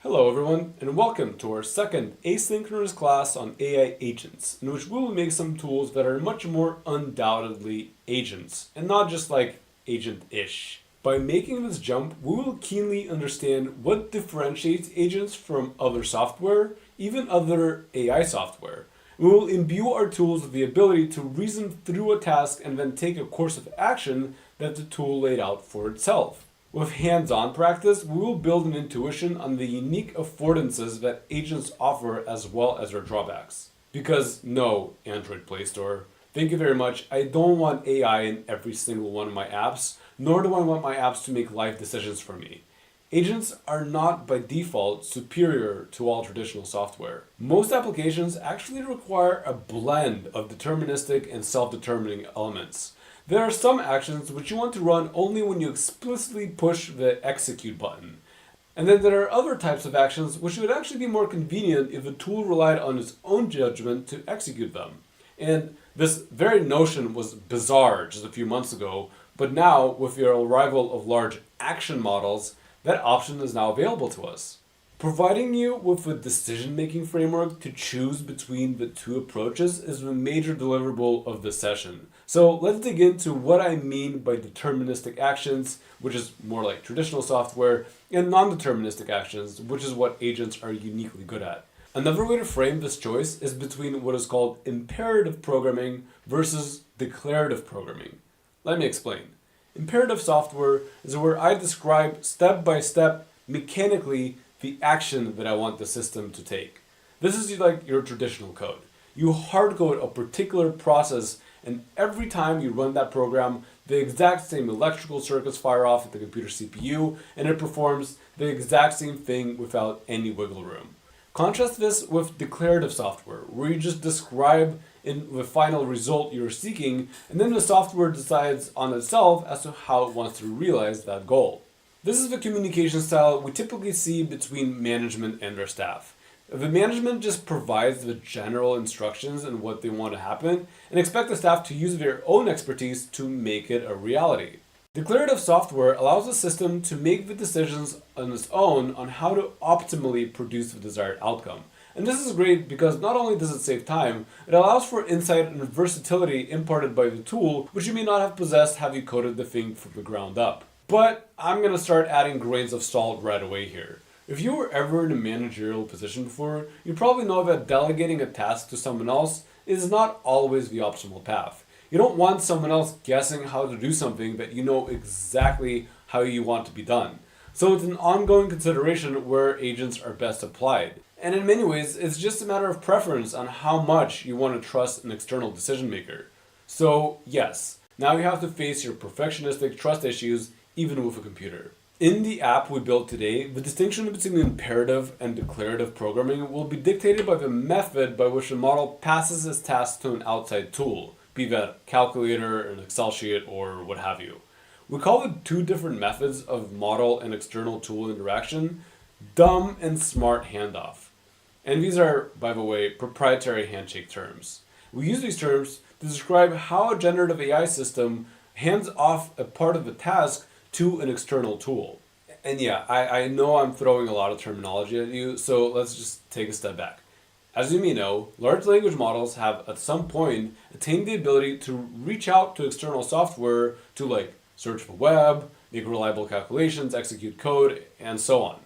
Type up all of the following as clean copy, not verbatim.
Hello everyone, and welcome to our second asynchronous class on AI agents, in which we will make some tools that are much more undoubtedly agents, and not just like agent-ish. By making this jump, we will keenly understand what differentiates agents from other software, even other AI software. We will imbue our tools with the ability to reason through a task and then take a course of action that the tool laid out for itself. With hands-on practice, we will build an intuition on the unique affordances that agents offer as well as their drawbacks. Because no, Android Play Store, thank you very much, I don't want AI in every single one of my apps, nor do I want my apps to make life decisions for me. Agents are not by default superior to all traditional software. Most applications actually require a blend of deterministic and self-determining elements. There are some actions which you want to run only when you explicitly push the execute button. And then there are other types of actions which would actually be more convenient if the tool relied on its own judgment to execute them. And this very notion was bizarre just a few months ago, but now with the arrival of large action models, that option is now available to us, providing you with a decision-making framework to choose between the two approaches is the major deliverable of this session. So let's dig into what I mean by deterministic actions, which is more like traditional software, and non-deterministic actions, which is what agents are uniquely good at. Another way to frame this choice is between what is called imperative programming versus declarative programming. Let me explain. Imperative software is where I describe step by step, mechanically, the action that I want the system to take. This is like your traditional code. You hard code a particular process, and every time you run that program, the exact same electrical circuits fire off at the computer CPU, and it performs the exact same thing without any wiggle room. Contrast this with declarative software, where you just describe in the final result you're seeking, and then the software decides on itself as to how it wants to realize that goal. This is the communication style we typically see between management and their staff. The management just provides the general instructions and what they want to happen, and expect the staff to use their own expertise to make it a reality. Declarative software allows the system to make the decisions on its own on how to optimally produce the desired outcome. And this is great because not only does it save time, it allows for insight and versatility imparted by the tool, which you may not have possessed had you coded the thing from the ground up. But I'm going to start adding grains of salt right away here. If you were ever in a managerial position before, you probably know that delegating a task to someone else is not always the optimal path. You don't want someone else guessing how to do something that you know exactly how you want to be done. So it's an ongoing consideration where agents are best applied. And in many ways, it's just a matter of preference on how much you want to trust an external decision maker. So yes, now you have to face your perfectionistic trust issues even with a computer. In the app we built today, the distinction between imperative and declarative programming will be dictated by the method by which the model passes its task to an outside tool, be that calculator, an Excel sheet, or what have you. We call the two different methods of model and external tool interaction dumb and smart handoff. And these are, by the way, proprietary handshake terms. We use these terms to describe how a generative AI system hands off a part of the task to an external tool. And yeah, I know I'm throwing a lot of terminology at you, so let's just take a step back. As you may know, large language models have at some point attained the ability to reach out to external software to like search the web, make reliable calculations, execute code, and so on.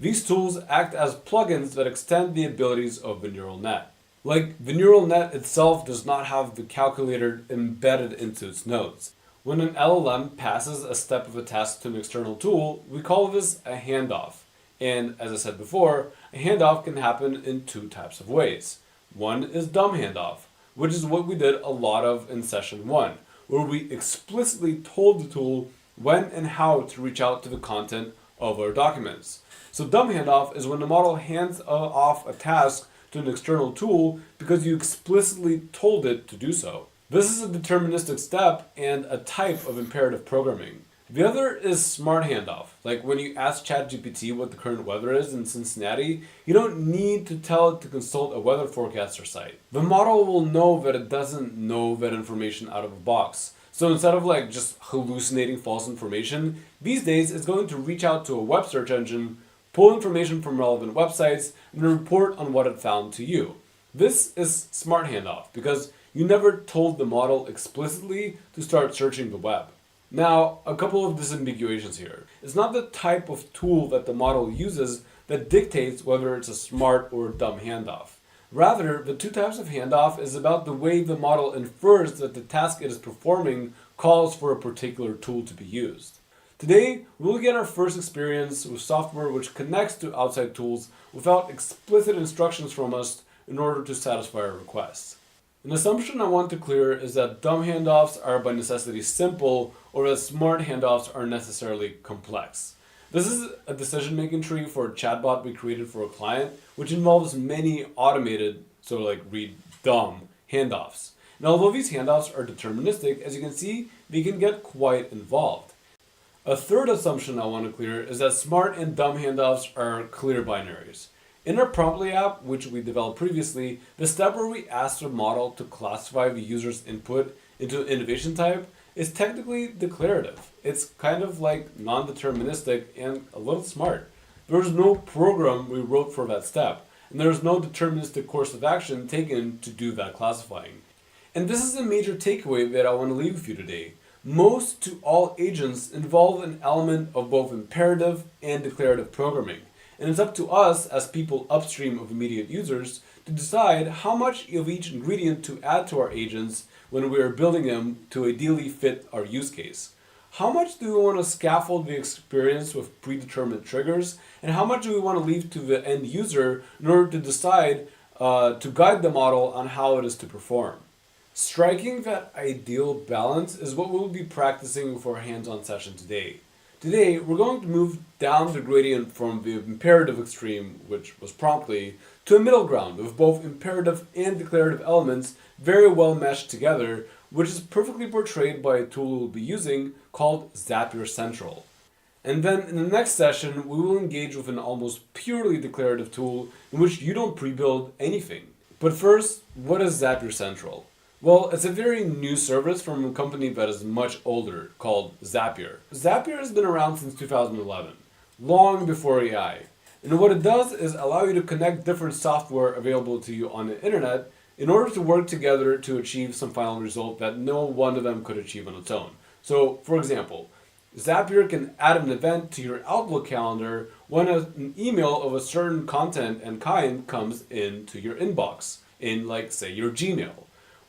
These tools act as plugins that extend the abilities of the neural net. Like, the neural net itself does not have the calculator embedded into its nodes. When an LLM passes a step of a task to an external tool, we call this a handoff. And as I said before, a handoff can happen in two types of ways. One is dumb handoff, which is what we did a lot of in session 1, where we explicitly told the tool when and how to reach out to the content of our documents. So dumb handoff is when the model hands off a task to an external tool because you explicitly told it to do so. This is a deterministic step and a type of imperative programming. The other is smart handoff. Like when you ask ChatGPT what the current weather is in Cincinnati, you don't need to tell it to consult a weather forecaster site. The model will know that it doesn't know that information out of a box. So instead of like just hallucinating false information, these days it's going to reach out to a web search engine, pull information from relevant websites, and then report on what it found to you. This is smart handoff because you never told the model explicitly to start searching the web. Now, a couple of disambiguations here. It's not the type of tool that the model uses that dictates whether it's a smart or dumb handoff. Rather, the two types of handoff is about the way the model infers that the task it is performing calls for a particular tool to be used. Today, we'll get our first experience with software which connects to outside tools without explicit instructions from us in order to satisfy our requests. An assumption I want to clear is that dumb handoffs are by necessity simple, or that smart handoffs are necessarily complex. This is a decision-making tree for a chatbot we created for a client, which involves many automated, so like read dumb, handoffs. And although these handoffs are deterministic, as you can see, they can get quite involved. A third assumption I want to clear is that smart and dumb handoffs are clear binaries. In our Promptly app, which we developed previously, the step where we ask the model to classify the user's input into an innovation type is technically declarative. It's kind of like non-deterministic and a little smart. There's no program we wrote for that step, and there's no deterministic course of action taken to do that classifying. And this is a major takeaway that I want to leave with you today. Most to all agents involve an element of both imperative and declarative programming. And it's up to us as people upstream of immediate users to decide how much of each ingredient to add to our agents when we are building them to ideally fit our use case. How much do we want to scaffold the experience with predetermined triggers, and how much do we want to leave to the end user in order to decide to guide the model on how it is to perform? Striking that ideal balance is what we'll be practicing for our hands-on session today. Today, we're going to move down the gradient from the imperative extreme, which was promptly, to a middle ground with both imperative and declarative elements very well meshed together, which is perfectly portrayed by a tool we'll be using called Zapier Central. And then in the next session, we will engage with an almost purely declarative tool in which you don't pre-build anything. But first, what is Zapier Central? Well, it's a very new service from a company that is much older, called Zapier. Zapier has been around since 2011, long before AI. And what it does is allow you to connect different software available to you on the internet in order to work together to achieve some final result that no one of them could achieve on its own. So, for example, Zapier can add an event to your Outlook calendar when an email of a certain content and kind comes into your inbox, in like, say, your Gmail.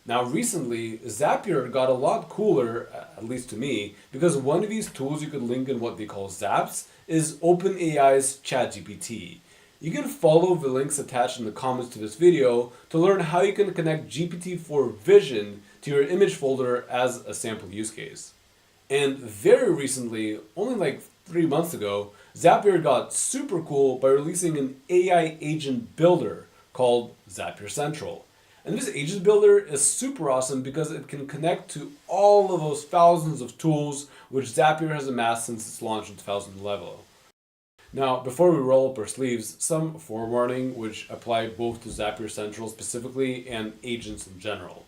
Now recently, Zapier got a lot cooler, at least to me, because one of these tools you could link in what they call Zaps is OpenAI's ChatGPT. You can follow the links attached in the comments to this video to learn how you can connect GPT-4 Vision to your image folder as a sample use case. And very recently, only like 3 months ago, Zapier got super cool by releasing an AI agent builder called Zapier Central. And this agent builder is super awesome because it can connect to all of those thousands of tools which Zapier has amassed since its launch in 2011. Now, before we roll up our sleeves, some forewarning which apply both to Zapier Central specifically and agents in general.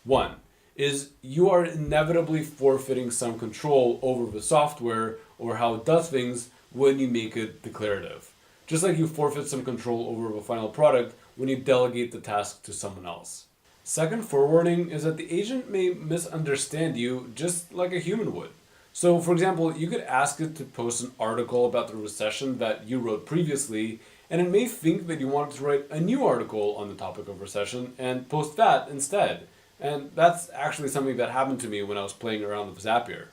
One is you are inevitably forfeiting some control over the software or how it does things when you make it declarative. Just like you forfeit some control over the final product when you delegate the task to someone else. Second forewarning is that the agent may misunderstand you just like a human would. So for example, you could ask it to post an article about the recession that you wrote previously, and it may think that you wanted to write a new article on the topic of recession and post that instead. And that's actually something that happened to me when I was playing around with Zapier.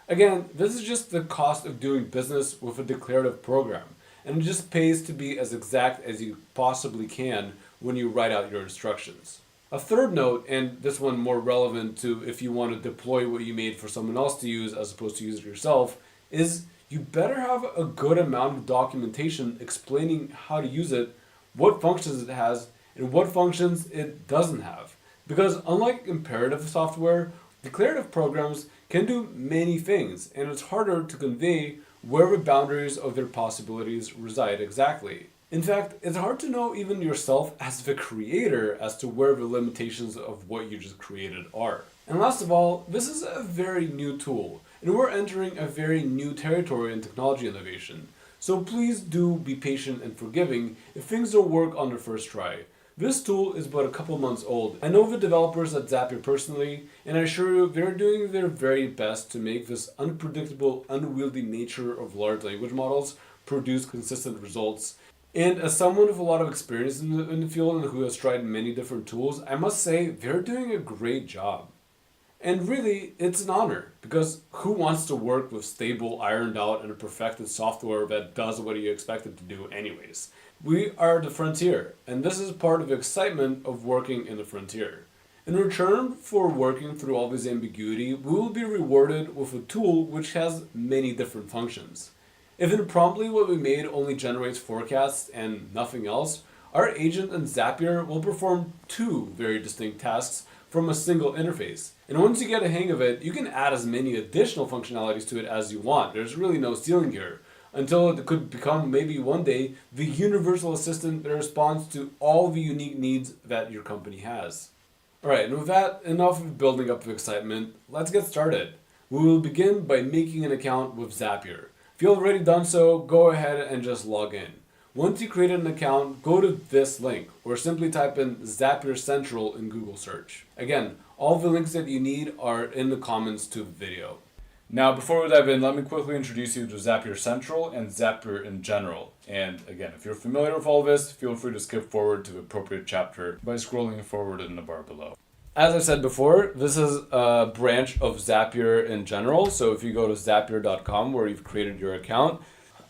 Again, this is just the cost of doing business with a declarative program. And it just pays to be as exact as you possibly can when you write out your instructions. A third note, and this one more relevant to if you want to deploy what you made for someone else to use as opposed to use it yourself, is you better have a good amount of documentation explaining how to use it, what functions it has, and what functions it doesn't have. Because unlike imperative software, declarative programs can do many things, and it's harder to convey where the boundaries of their possibilities reside exactly. In fact, it's hard to know even yourself as the creator as to where the limitations of what you just created are. And last of all, this is a very new tool, and we're entering a very new territory in technology innovation. So please do be patient and forgiving if things don't work on the first try. This tool is but a couple months old. I know the developers at Zapier personally, and I assure you they're doing their very best to make this unpredictable, unwieldy nature of large language models produce consistent results. And as someone with a lot of experience in the field and who has tried many different tools, I must say they're doing a great job. And really, it's an honor, because who wants to work with stable, ironed out, and perfected software that does what you expect it to do anyways? We are the frontier, and this is part of the excitement of working in the frontier. In return for working through all this ambiguity, we will be rewarded with a tool which has many different functions. If promptly what we made only generates forecasts and nothing else, our agent in Zapier will perform two very distinct tasks from a single interface. And once you get a hang of it, you can add as many additional functionalities to it as you want. There's really no ceiling here, until it could become maybe one day the universal assistant that responds to all the unique needs that your company has. Alright, and with that, enough of building up the excitement, let's get started. We will begin by making an account with Zapier. If you've already done so, go ahead and just log in. Once you created an account, go to this link, or simply type in Zapier Central in Google search. Again, all the links that you need are in the comments to the video. Now, before we dive in, let me quickly introduce you to Zapier Central and Zapier in general. And again, if you're familiar with all this, feel free to skip forward to the appropriate chapter by scrolling forward in the bar below. As I said before, this is a branch of Zapier in general. So if you go to zapier.com where you've created your account,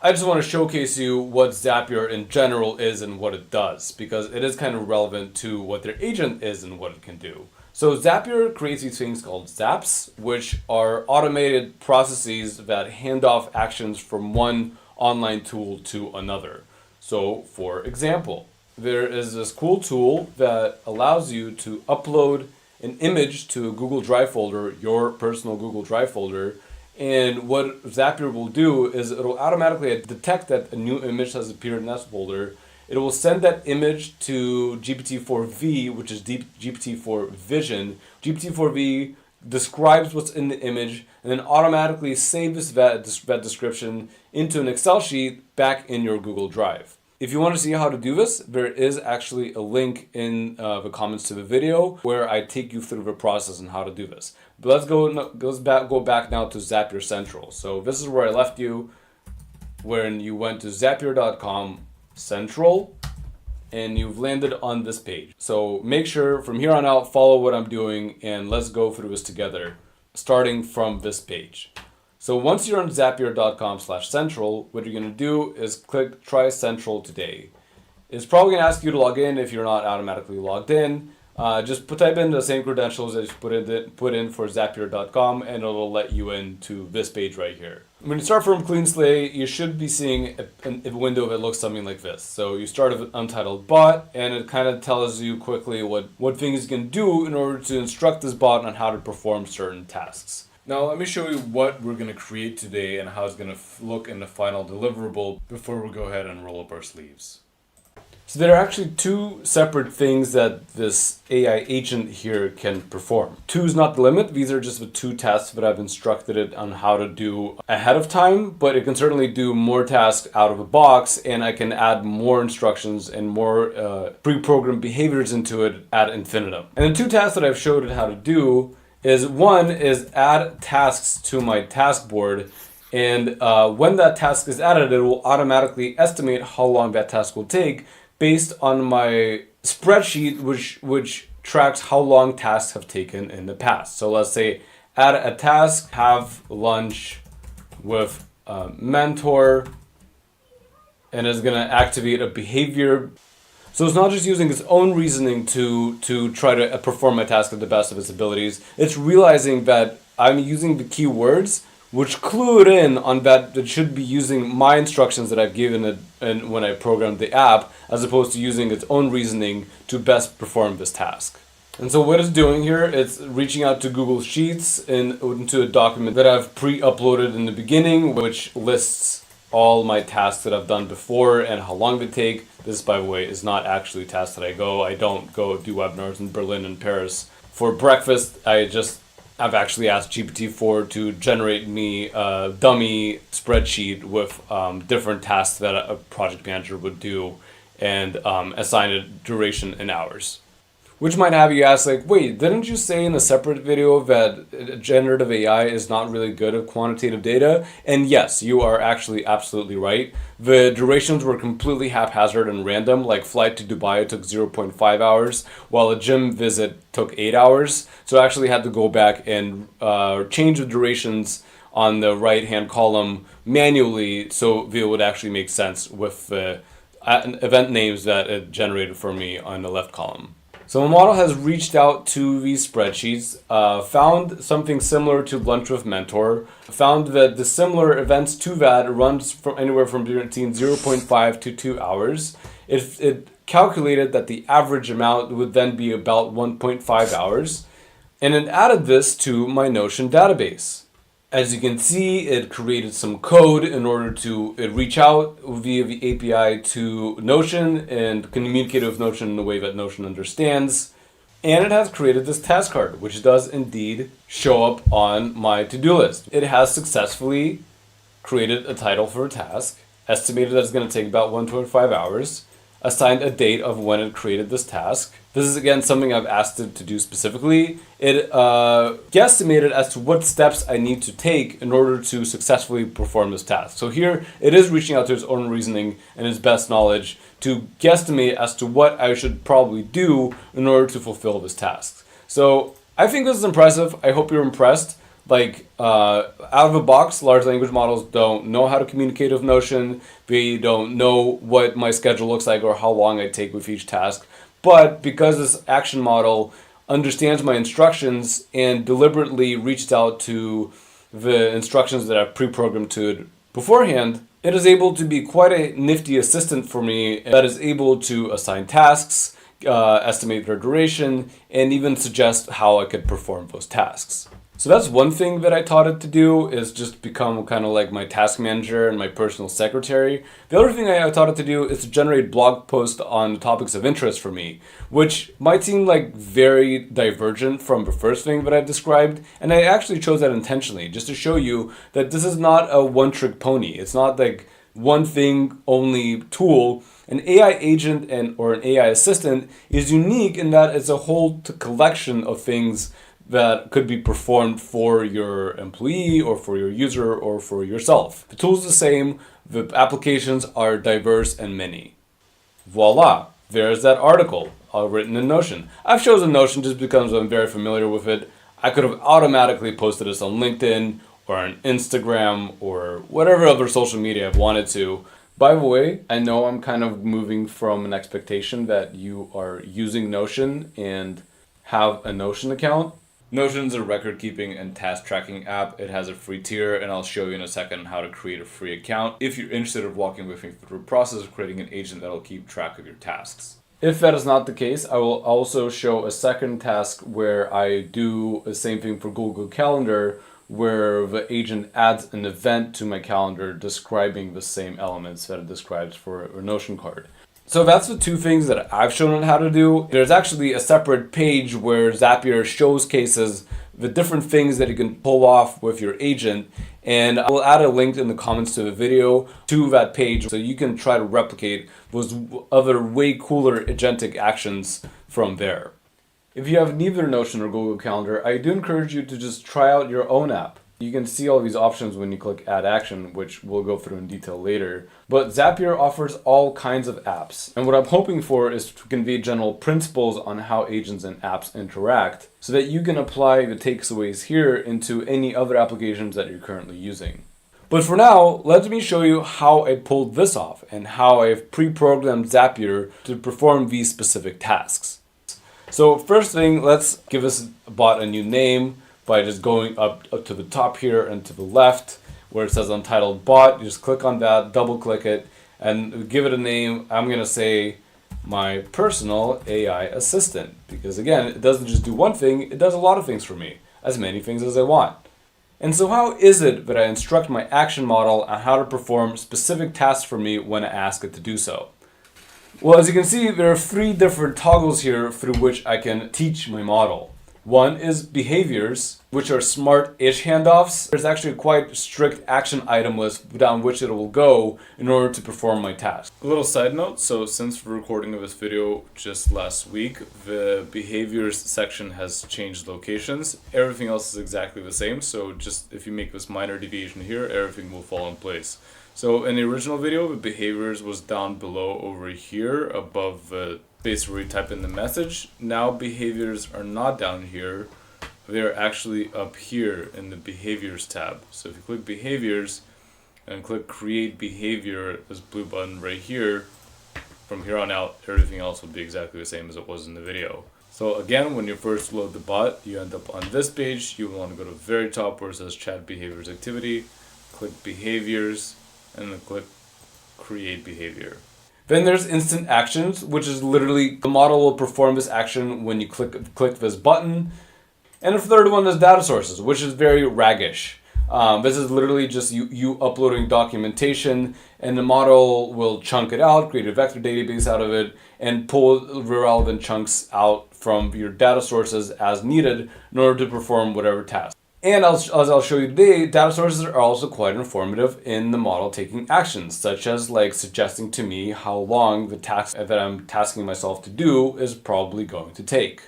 I just want to showcase you what Zapier in general is and what it does, because it is kind of relevant to what their agent is and what it can do. So Zapier creates these things called zaps, which are automated processes that hand off actions from one online tool to another. So for example, there is this cool tool that allows you to upload an image to a Google Drive folder, your personal Google Drive folder. And what Zapier will do is it'll automatically detect that a new image has appeared in that folder. It will send that image to GPT-4V, which is GPT-4 Vision. GPT-4V describes what's in the image and then automatically saves that description into an Excel sheet back in your Google Drive. If you want to see how to do this, there is actually a link in the comments to the video where I take you through the process and how to do this. But let's go back now to Zapier Central. So this is where I left you when you went to zapier.com Central and you've landed on this page. So make sure from here on out, follow what I'm doing and let's go through this together, starting from this page. So once you're on zapier.com/central, what you're going to do is click Try Central Today. It's probably going to ask you to log in if you're not automatically logged in. Just type in the same credentials that you put in for Zapier.com and it'll let you into this page right here. When you start from clean slate, you should be seeing a window that looks something like this. So you start with an untitled bot and it kind of tells you quickly what things you can do in order to instruct this bot on how to perform certain tasks. Now let me show you what we're going to create today and how it's going to look in the final deliverable before we go ahead and roll up our sleeves. So there are actually two separate things that this AI agent here can perform. Two is not the limit. These are just the two tasks that I've instructed it on how to do ahead of time, but it can certainly do more tasks out of the box and I can add more instructions and more pre-programmed behaviors into it ad infinitum. And the two tasks that I've showed it how to do is one is add tasks to my task board. And when that task is added, it will automatically estimate how long that task will take based on my spreadsheet, which tracks how long tasks have taken in the past. So let's say add a task, have lunch with a mentor, and it's gonna activate a behavior. So it's not just using its own reasoning to try to perform my task at the best of its abilities. It's realizing that I'm using the keywords which clue it in on that it should be using my instructions that I've given it and when I programmed the app, as opposed to using its own reasoning to best perform this task. And so what it's doing here, it's reaching out to Google Sheets into a document that I've pre-uploaded in the beginning, which lists all my tasks that I've done before and how long they take. This, by the way, is not actually tasks that I don't go do webinars in Berlin and Paris for breakfast. I just I've actually asked GPT-4 to generate me a dummy spreadsheet with different tasks that a project manager would do and assign a duration in hours. Which might have you ask, like, wait, didn't you say in a separate video that generative AI is not really good at quantitative data? And yes, you are actually absolutely right. The durations were completely haphazard and random, like flight to Dubai took 0.5 hours, while a gym visit took 8 hours. So I actually had to go back and change the durations on the right-hand column manually so it would actually make sense with the event names that it generated for me on the left column. So my model has reached out to these spreadsheets, found something similar to Lunch with Mentor, found that the similar events to that runs from anywhere from between 0.5 to 2 hours. It calculated that the average amount would then be about 1.5 hours, and it added this to my Notion database. As you can see, it created some code in order to reach out via the API to Notion and communicate with Notion in the way that Notion understands. And it has created this task card, which does indeed show up on my to-do list. It has successfully created a title for a task, estimated that it's going to take about 1.5 hours, assigned a date of when it created this task. This is again something I've asked it to do specifically. It guesstimated as to what steps I need to take in order to successfully perform this task. So here it is reaching out to its own reasoning and its best knowledge to guesstimate as to what I should probably do in order to fulfill this task. So I think this is impressive. I hope you're impressed. Like out of the box, large language models don't know how to communicate with Notion. They don't know what my schedule looks like or how long I take with each task. But because this action model understands my instructions and deliberately reached out to the instructions that I've pre-programmed to it beforehand, it is able to be quite a nifty assistant for me that is able to assign tasks, estimate their duration, and even suggest how I could perform those tasks. So that's one thing that I taught it to do, is just become kind of like my task manager and my personal secretary. The other thing I taught it to do is to generate blog posts on topics of interest for me, which might seem like very divergent from the first thing that I've described. And I actually chose that intentionally, just to show you that this is not a one-trick pony. It's not like one thing only tool. An AI agent or an AI assistant is unique in that it's a whole collection of things that could be performed for your employee or for your user or for yourself. The tool is the same, the applications are diverse and many. Voila, there's that article written in Notion. I've chosen Notion just because I'm very familiar with it. I could have automatically posted this on LinkedIn or on Instagram or whatever other social media I've wanted to. By the way, I know I'm kind of moving from an expectation that you are using Notion and have a Notion account. Notion's a record-keeping and task-tracking app. It has a free tier, and I'll show you in a second how to create a free account if you're interested in walking with me through the process of creating an agent that'll keep track of your tasks. If that is not the case, I will also show a second task where I do the same thing for Google Calendar, where the agent adds an event to my calendar describing the same elements that it describes for a Notion card. So that's the two things that I've shown it how to do. There's actually a separate page where Zapier showcases the different things that you can pull off with your agent. And I will add a link in the comments to the video to that page so you can try to replicate those other way cooler agentic actions from there. If you have neither Notion or Google Calendar, I do encourage you to just try out your own app. You can see all these options when you click Add Action, which we'll go through in detail later. But Zapier offers all kinds of apps. And what I'm hoping for is to convey general principles on how agents and apps interact so that you can apply the takeaways here into any other applications that you're currently using. But for now, let me show you how I pulled this off and how I've pre-programmed Zapier to perform these specific tasks. So first thing, let's give this bot a new name by just going up to the top here and to the left where it says Untitled Bot. You just click on that, double click it, and give it a name. I'm going to say my personal AI assistant, because again, it doesn't just do one thing, it does a lot of things for me, as many things as I want. And so how is it that I instruct my action model on how to perform specific tasks for me when I ask it to do so? Well, as you can see, there are 3 different toggles here through which I can teach my model. One is behaviors, which are smart-ish handoffs. There's actually a quite strict action item list down which it will go in order to perform my task. A little side note, so since the recording of this video just last week, the behaviors section has changed locations. Everything else is exactly the same, so just if you make this minor deviation here, everything will fall in place. So in the original video, the behaviors was down below over here above the space where you type in the message. Now behaviors are not down here, they're actually up here in the behaviors tab. So if you click behaviors and click create behavior, this blue button right here, from here on out everything else will be exactly the same as it was in the video. So again, when you first load the bot, you end up on this page. You want to go to the very top where it says chat behaviors activity, click behaviors, and then click create behavior. Then there's instant actions, which is literally the model will perform this action when you click this button. And the third one is data sources, which is very raggish. This is literally just you uploading documentation, and the model will chunk it out, create a vector database out of it, and pull the relevant chunks out from your data sources as needed in order to perform whatever task. And as I'll show you today, data sources are also quite informative in the model taking actions, such as like suggesting to me how long the task that I'm tasking myself to do is probably going to take.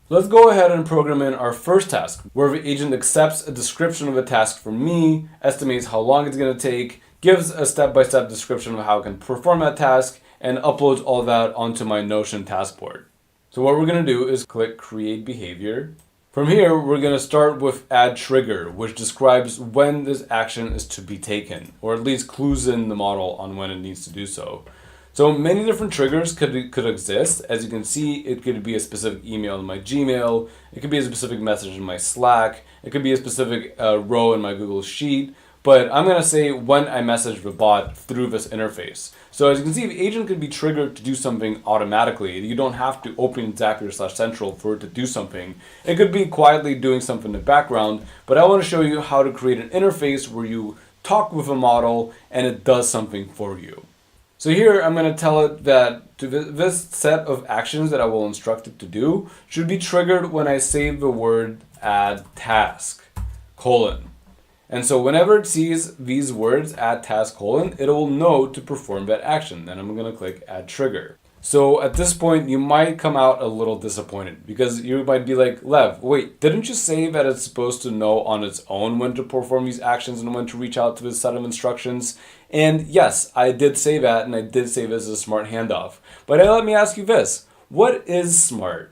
Let's go ahead and program in our first task, where the agent accepts a description of a task from me, estimates how long it's going to take, gives a step-by-step description of how I can perform that task, and uploads all that onto my Notion task board. So what we're going to do is click create behavior. From here, we're going to start with add trigger, which describes when this action is to be taken, or at least clues in the model on when it needs to do so. So many different triggers could exist. As you can see, it could be a specific email in my Gmail, it could be a specific message in my Slack, it could be a specific row in my Google Sheet, but I'm going to say when I message the bot through this interface. So as you can see, the agent could be triggered to do something automatically. You don't have to open Zapier/Central for it to do something. It could be quietly doing something in the background, but I want to show you how to create an interface where you talk with a model and it does something for you. So here I'm going to tell it that this set of actions that I will instruct it to do should be triggered when I say the word add task, colon. And so whenever it sees these words, add task, colon, it will know to perform that action. Then I'm going to click add trigger. So at this point, you might come out a little disappointed because you might be like, Lev, wait, didn't you say that it's supposed to know on its own when to perform these actions and when to reach out to this set of instructions? And yes, I did say that, and I did say this is a smart handoff. But let me ask you this, what is smart?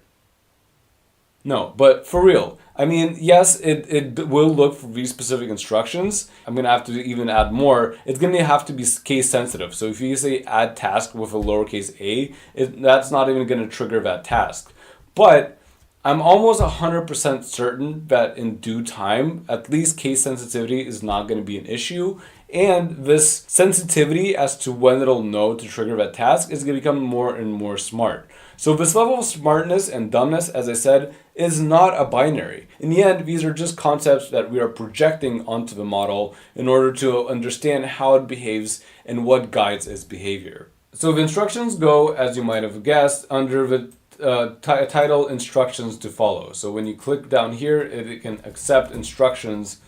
No, but for real, I mean, yes, it will look for these specific instructions. I'm going to have to even add more. It's going to have to be case sensitive. So if you say add task with a lowercase a, that's not even going to trigger that task. But I'm almost 100% certain that in due time, at least case sensitivity is not going to be an issue. And this sensitivity as to when it'll know to trigger that task is going to become more and more smart. So this level of smartness and dumbness, as I said, is not a binary. In the end, these are just concepts that we are projecting onto the model in order to understand how it behaves and what guides its behavior. So the instructions go, as you might have guessed, under the title instructions to follow. So when you click down here, it can accept instructions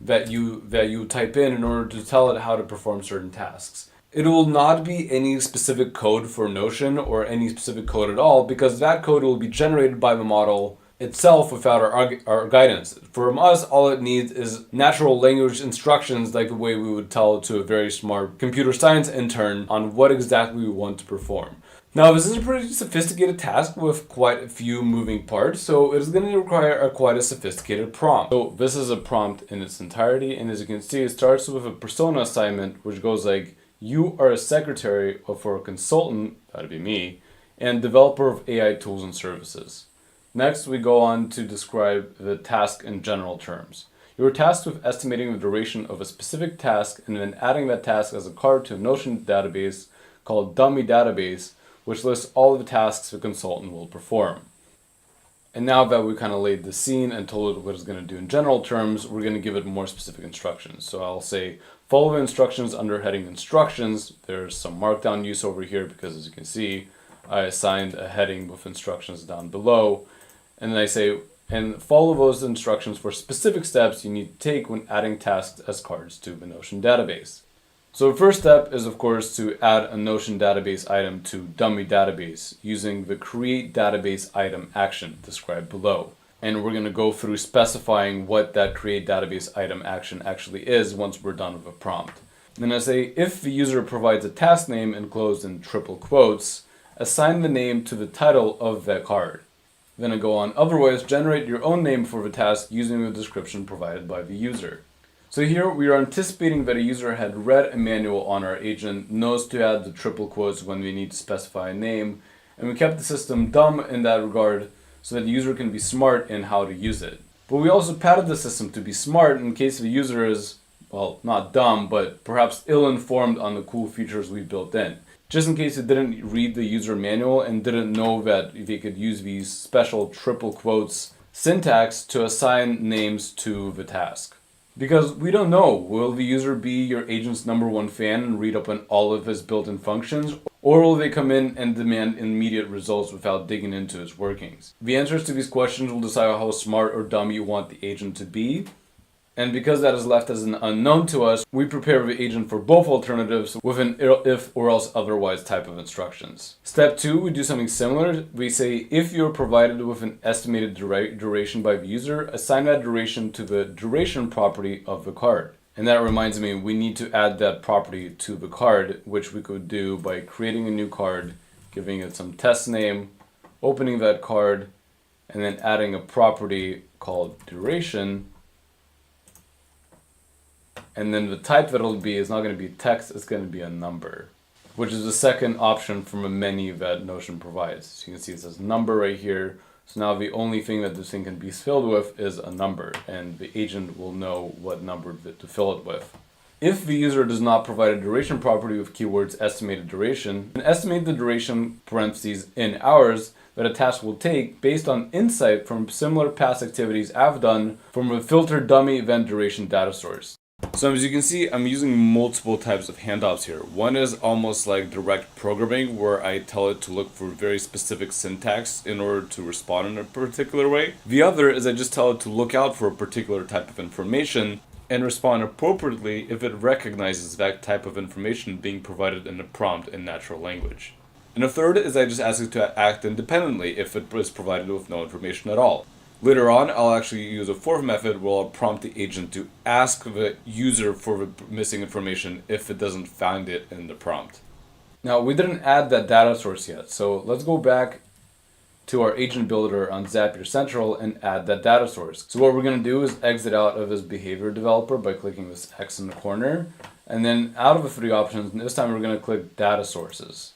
that you type in order to tell it how to perform certain tasks. It will not be any specific code for Notion or any specific code at all, because that code will be generated by the model itself without our guidance. From us, all it needs is natural language instructions, like the way we would tell to a very smart computer science intern on what exactly we want to perform. Now, this is a pretty sophisticated task with quite a few moving parts, so it is going to require quite a sophisticated prompt. So this is a prompt in its entirety, and as you can see, it starts with a persona assignment, which goes like, you are a secretary for a consultant, that'd be me, and developer of AI tools and services. Next, we go on to describe the task in general terms. You are tasked with estimating the duration of a specific task and then adding that task as a card to a Notion database called dummy database, which lists all of the tasks the consultant will perform. And now that we kind of laid the scene and told it what it's going to do in general terms, we're going to give it more specific instructions. So I'll say, follow the instructions under heading instructions. There's some markdown use over here because, as you can see, I assigned a heading with instructions down below. And then I say, and follow those instructions for specific steps you need to take when adding tasks as cards to the Notion database. So the first step is, of course, to add a Notion database item to dummy database using the create database item action described below. And we're going to go through specifying what that create database item action actually is once we're done with the prompt. Then I say, if the user provides a task name enclosed in triple quotes, assign the name to the title of that card. Then I go on, otherwise generate your own name for the task using the description provided by the user. So here we are anticipating that a user had read a manual on our agent, knows to add the triple quotes when we need to specify a name, and we kept the system dumb in that regard so that the user can be smart in how to use it. But we also padded the system to be smart in case the user is, well, not dumb, but perhaps ill-informed on the cool features we built in. Just in case they didn't read the user manual and didn't know that they could use these special triple quotes syntax to assign names to the task. Because we don't know, will the user be your agent's #1 fan and read up on all of his built-in functions, or will they come in and demand immediate results without digging into its workings? The answers to these questions will decide how smart or dumb you want the agent to be. And because that is left as an unknown to us, we prepare the agent for both alternatives with an if or else otherwise type of instructions. Step 2, we do something similar. We say if you're provided with an estimated duration by the user, assign that duration to the duration property of the card. And that reminds me, we need to add that property to the card, which we could do by creating a new card, giving it some test name, opening that card, and then adding a property called duration. And then the type that it'll be is not going to be text, it's going to be a number, which is the second option from a menu that Notion provides. So you can see it says number right here. So now the only thing that this thing can be filled with is a number, and the agent will know what number to fill it with. If the user does not provide a duration property with keywords estimated duration, then estimate the duration parentheses in hours that a task will take based on insight from similar past activities I've done from a filtered dummy event duration data source. So as you can see, I'm using multiple types of handoffs here. One is almost like direct programming, where I tell it to look for very specific syntax in order to respond in a particular way. The other is I just tell it to look out for a particular type of information and respond appropriately if it recognizes that type of information being provided in a prompt in natural language. And the third is I just ask it to act independently if it is provided with no information at all. Later on, I'll actually use a fourth method where I'll prompt the agent to ask the user for the missing information if it doesn't find it in the prompt. Now, we didn't add that data source yet, so let's go back to our agent builder on Zapier Central and add that data source. So what we're going to do is exit out of this behavior developer by clicking this X in the corner, and then out of the 3 options, this time we're going to click data sources.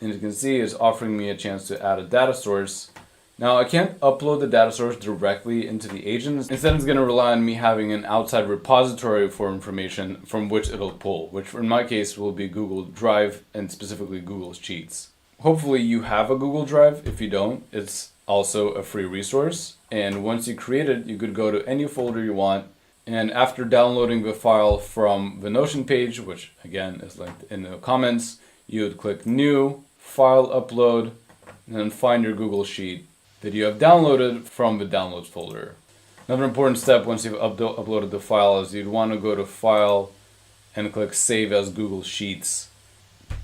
And as you can see, it's offering me a chance to add a data source. Now, I can't upload the data source directly into the agent. Instead, it's going to rely on me having an outside repository for information from which it'll pull, which in my case will be Google Drive and specifically Google Sheets. Hopefully you have a Google Drive. If you don't, it's also a free resource. And once you create it, you could go to any folder you want. And after downloading the file from the Notion page, which again is linked in the comments, you would click New, File Upload, and then find your Google Sheet that you have downloaded from the Downloads folder. Another important step once you've uploaded the file is you'd want to go to File and click Save as Google Sheets,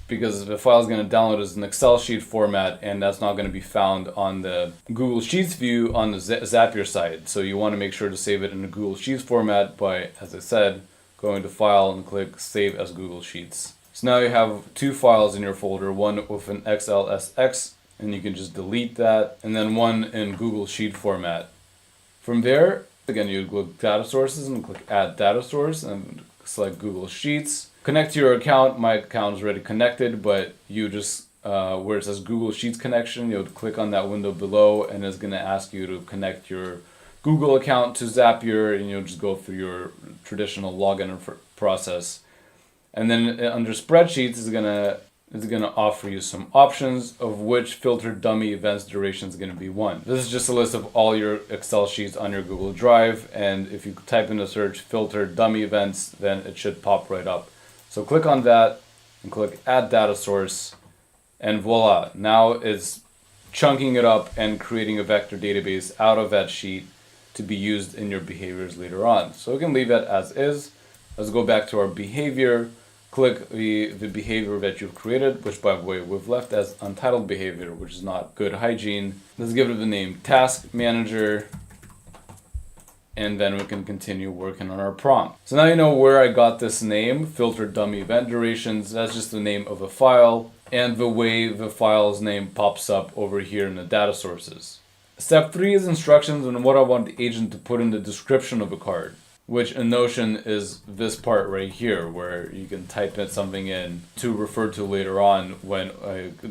because the file is going to download as an Excel sheet format, and that's not going to be found on the Google Sheets view on the Zapier side. So you want to make sure to save it in the Google Sheets format by, as I said, going to File and click Save as Google Sheets. So now you have 2 files in your folder, one with an XLSX, and you can just delete that, and then one in Google Sheet format. From there, again, you click Data Sources and click Add Data Source and select Google Sheets. Connect to your account. My account is already connected, but you just, where it says Google Sheets connection, you'll click on that window below, and it's going to ask you to connect your Google account to Zapier, and you'll just go through your traditional login process. And then under Spreadsheets, it's gonna offer you some options, of which filtered dummy events duration is going to be one. This is just a list of all your Excel sheets on your Google Drive, and if you type in the search filtered dummy events, then it should pop right up. So click on that and click Add Data Source, and voila, now it's chunking it up and creating a vector database out of that sheet to be used in your behaviors later on. So we can leave that as is. Let's go back to our behavior, click the behavior that you've created, which by the way, we've left as untitled behavior, which is not good hygiene. Let's give it the name task manager, and then we can continue working on our prompt. So now you know where I got this name, filter dummy event durations. That's just the name of a file and the way the file's name pops up over here in the data sources. Step 3 is instructions on what I want the agent to put in the description of a card, which in Notion is this part right here, where you can type in something in to refer to later on when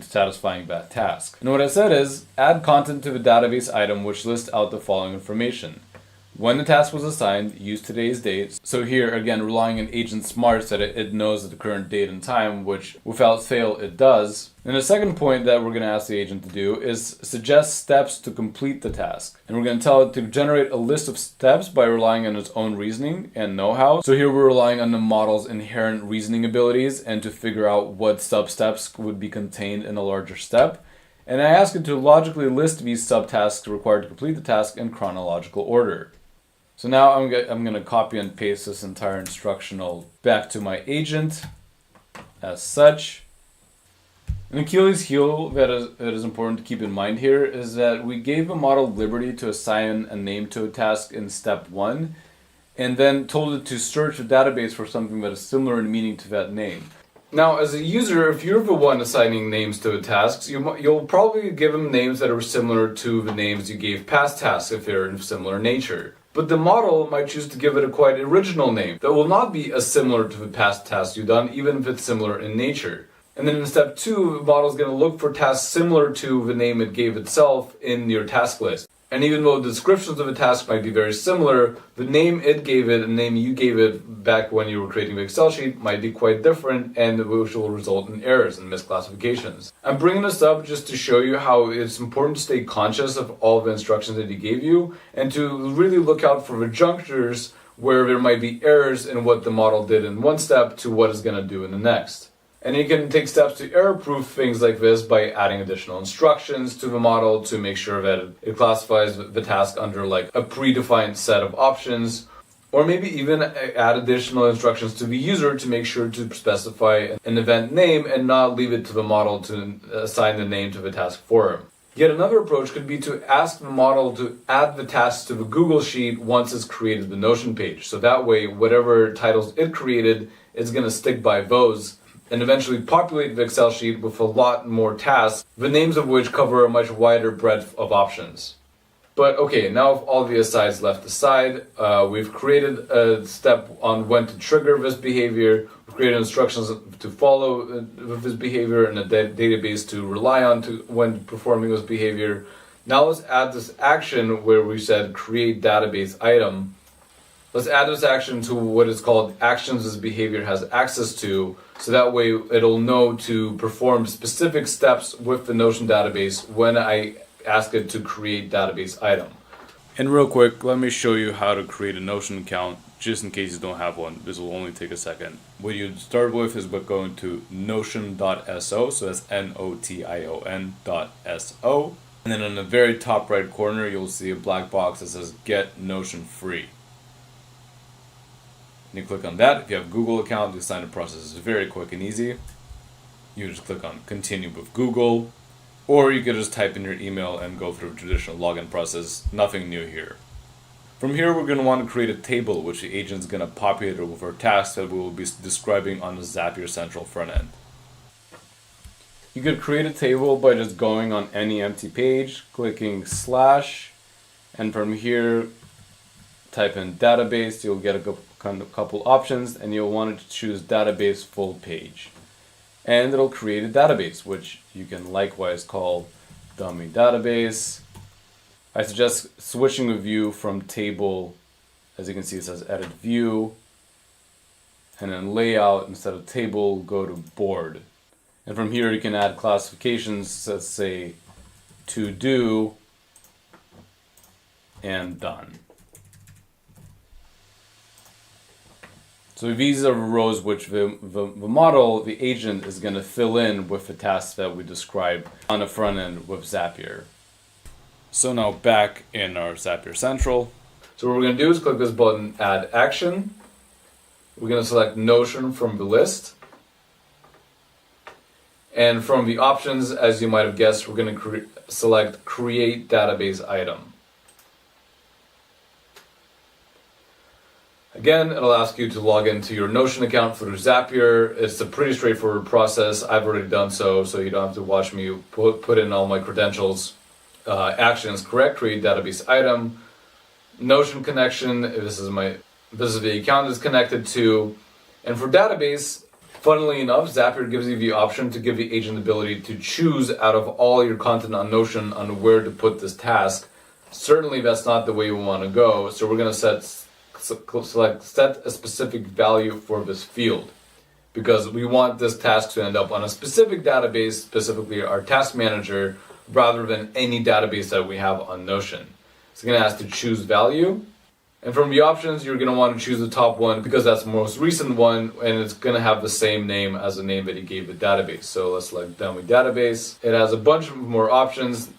satisfying that task. And what I said is, add content to the database item which lists out the following information. When the task was assigned, use today's date. So here, again, relying on agent smarts that it knows the current date and time, which without fail it does. And the second point that we're going to ask the agent to do is suggest steps to complete the task. And we're going to tell it to generate a list of steps by relying on its own reasoning and know-how. So here we're relying on the model's inherent reasoning abilities and to figure out what sub-steps would be contained in a larger step. And I ask it to logically list these subtasks required to complete the task in chronological order. So now I'm going to copy and paste this entire instructional back to my agent as such. An Achilles heel that is important to keep in mind here is that we gave the model liberty to assign a name to a task in step 1 and then told it to search a database for something that is similar in meaning to that name. Now, as a user, if you're the one assigning names to the tasks, you'll probably give them names that are similar to the names you gave past tasks if they're in similar nature. But the model might choose to give it a quite original name that will not be as similar to the past tasks you've done, even if it's similar in nature. And then in step 2, the model is going to look for tasks similar to the name it gave itself in your task list. And even though the descriptions of a task might be very similar, the name it gave it and the name you gave it back when you were creating the Excel sheet might be quite different, and which will result in errors and misclassifications. I'm bringing this up just to show you how it's important to stay conscious of all the instructions that he gave you and to really look out for the junctures where there might be errors in what the model did in one step to what it's going to do in the next. And you can take steps to error-proof things like this by adding additional instructions to the model to make sure that it classifies the task under like a predefined set of options, or maybe even add additional instructions to the user to make sure to specify an event name and not leave it to the model to assign the name to the task for him. Yet another approach could be to ask the model to add the tasks to the Google Sheet once it's created the Notion page. So that way, whatever titles it created is going to stick by those, and eventually populate the Excel sheet with a lot more tasks, the names of which cover a much wider breadth of options. But okay, now with all the asides left aside, we've created a step on when to trigger this behavior, we've created instructions to follow with this behavior and a database to rely on when performing this behavior. Now let's add this action where we said create database item. Let's add this action to what is called actions this behavior has access to, so that way it'll know to perform specific steps with the Notion database when I ask it to create database item. And real quick, let me show you how to create a Notion account, just in case you don't have one. This will only take a second. What you start with is by going to notion.so, so that's notion.so. And then in the very top right corner, you'll see a black box that says Get Notion Free. You click on that. If you have a Google account, the sign-up process is very quick and easy. You just click on Continue with Google, or you could just type in your email and go through a traditional login process. Nothing new here. From here, we're going to want to create a table, which the agent is going to populate with our tasks that we will be describing on the Zapier Central front end. You could create a table by just going on any empty page, clicking / and from here, type in database. You'll get a couple options, and you'll want to choose database full page, and it'll create a database which you can likewise call dummy database. I suggest switching the view from table, as you can see it says edit view, and then layout instead of table go to board, and from here you can add classifications, let's say to do and done. So these are rows which the model, the agent, is going to fill in with the tasks that we described on the front end with Zapier. So now back in our Zapier Central. So what we're going to do is click this button, Add Action. We're going to select Notion from the list. And from the options, as you might have guessed, we're going to select Create Database Item. Again, it'll ask you to log into your Notion account through Zapier. It's a pretty straightforward process. I've already done so you don't have to watch me put in all my credentials. Actions, correct, create database item. Notion connection, this is the account is connected to. And for database, funnily enough, Zapier gives you the option to give the agent the ability to choose out of all your content on Notion on where to put this task. Certainly that's not the way we want to go, so we're going to set a specific value for this field, because we want this task to end up on a specific database, specifically our task manager, rather than any database that we have on Notion. It's going to ask to choose value, and from the options you're going to want to choose the top one because that's the most recent one, and it's going to have the same name as the name that you gave the database. So let's select dummy database. It has a bunch of more options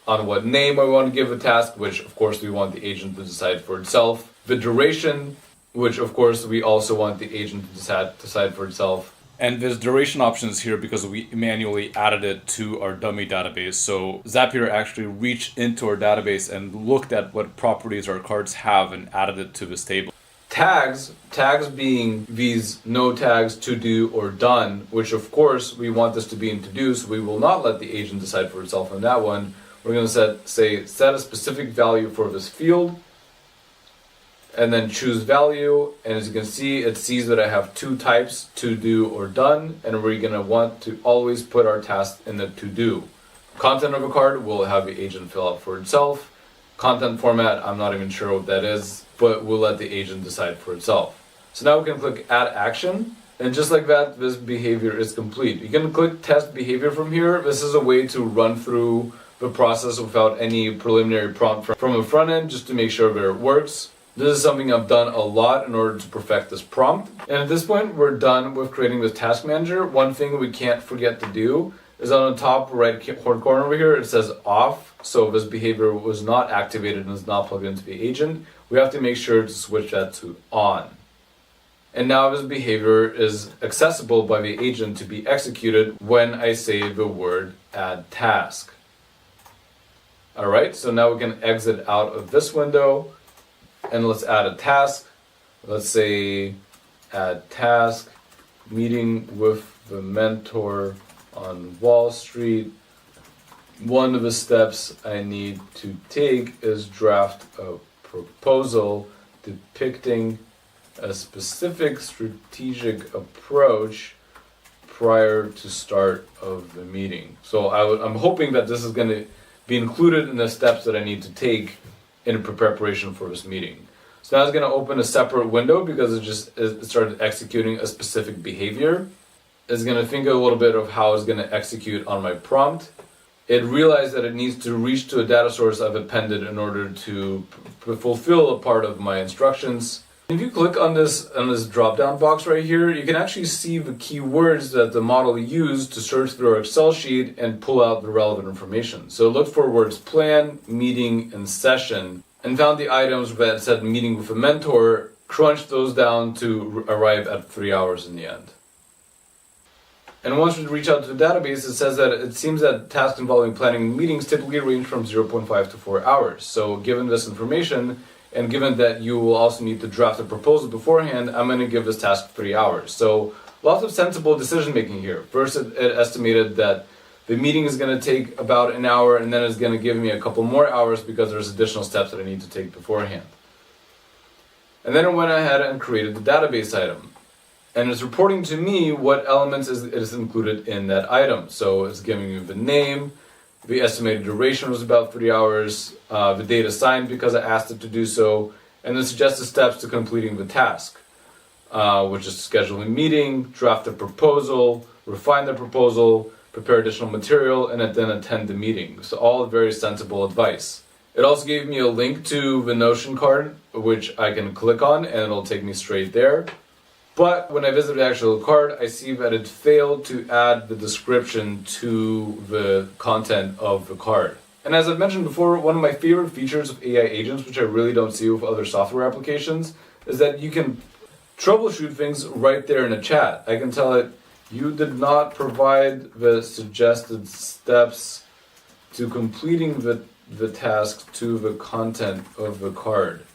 on what name I want to give the task, which of course we want the agent to decide for itself. The duration, which of course we also want the agent to decide for itself. And there's duration options here because we manually added it to our dummy database. So Zapier actually reached into our database and looked at what properties our cards have and added it to this table. Tags being these no tags, to do, or done, which of course we want this to be in to do, so we will not let the agent decide for itself on that one. We're going to set a specific value for this field, and then choose value, and as you can see, it sees that I have two types, to do or done, and we're going to want to always put our task in the to do. Content of a card will have the agent fill out for itself. Content format, I'm not even sure what that is, but we'll let the agent decide for itself. So now we can click Add Action, and just like that, this behavior is complete. You can click Test Behavior from here. This is a way to run through the process without any preliminary prompt from the front end, just to make sure that it works. This is something I've done a lot in order to perfect this prompt. And at this point, we're done with creating this task manager. One thing we can't forget to do is on the top right corner over here, it says off. So this behavior was not activated and is not plugged into the agent. We have to make sure to switch that to on. And now this behavior is accessible by the agent to be executed when I say the word add task. All right, so now we can exit out of this window. And let's add a task. Let's say add task, meeting with the mentor on Wall Street. One of the steps I need to take is draft a proposal depicting a specific strategic approach prior to start of the meeting. So I'm hoping that this is going to be included in the steps that I need to take in preparation for this meeting. So now it's going to open a separate window because it started executing a specific behavior. It's going to think a little bit of how it's going to execute on my prompt. It realized that it needs to reach to a data source I've appended in order to fulfill a part of my instructions. If you click on this drop-down box right here, you can actually see the keywords that the model used to search through our Excel sheet and pull out the relevant information. So look for words plan, meeting, and session, and found the items that said meeting with a mentor, crunched those down to arrive at 3 hours in the end. And once we reach out to the database, it says that it seems that tasks involving planning meetings typically range from 0.5 to 4 hours. So given this information, and given that you will also need to draft a proposal beforehand, I'm going to give this task 3 hours. So lots of sensible decision making here. First, it estimated that the meeting is going to take about an hour, and then it's going to give me a couple more hours because there's additional steps that I need to take beforehand. And then it went ahead and created the database item. And it's reporting to me what elements is included in that item. So it's giving me the name, the estimated duration was about 3 hours, the date assigned because I asked it to do so, and the suggested steps to completing the task, which is to schedule a meeting, draft a proposal, refine the proposal, prepare additional material, and then attend the meeting. So all very sensible advice. It also gave me a link to the Notion card, which I can click on, and it'll take me straight there. But when I visit the actual card, I see that it failed to add the description to the content of the card. And as I've mentioned before, one of my favorite features of AI agents, which I really don't see with other software applications, is that you can troubleshoot things right there in a chat. I can tell it, you did not provide the suggested steps to completing the task to the content of the card.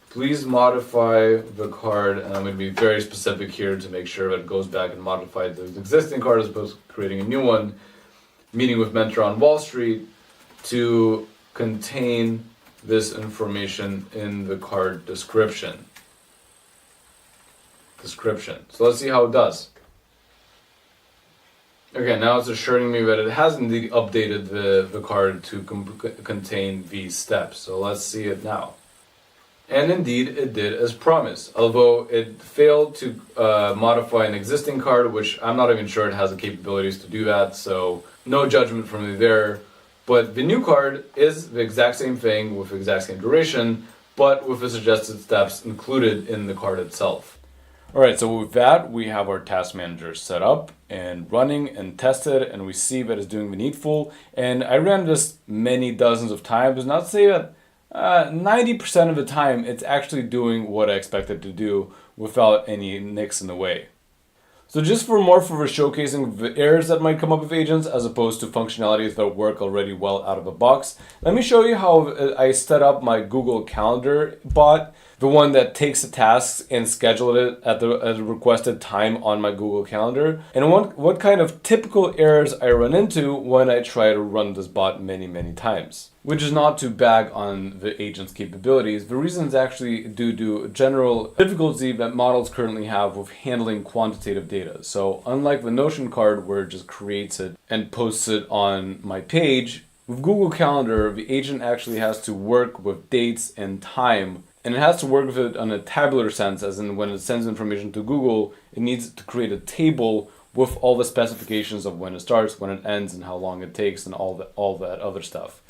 Please modify the card, and I'm going to be very specific here to make sure that it goes back and modifies the existing card as opposed to creating a new one. Meeting with Mentor on Wall Street to contain this information in the card description. So let's see how it does. Okay, now it's assuring me that it has indeed updated the card to contain these steps. So let's see it now. And indeed, it did as promised. Although it failed to modify an existing card, which I'm not even sure it has the capabilities to do that, so no judgment from me there. But the new card is the exact same thing with the exact same duration, but with the suggested steps included in the card itself. Alright, so with that, we have our task manager set up and running and tested, and we see that it's doing the needful. And I ran this many dozens of times, not to say that 90% of the time it's actually doing what I expected to do without any nicks in the way. So just for more for showcasing the errors that might come up with agents as opposed to functionalities that work already well out of the box, let me show you how I set up my Google Calendar bot, the one that takes the tasks and schedules it at the requested time on my Google Calendar, and what kind of typical errors I run into when I try to run this bot many times. Which is not to bag on the agent's capabilities. The reason is actually due to general difficulty that models currently have with handling quantitative data. So unlike the Notion card where it just creates it and posts it on my page, with Google Calendar, the agent actually has to work with dates and time, and it has to work with it on a tabular sense, as in when it sends information to Google, it needs to create a table with all the specifications of when it starts, when it ends, and how long it takes, and all that other stuff.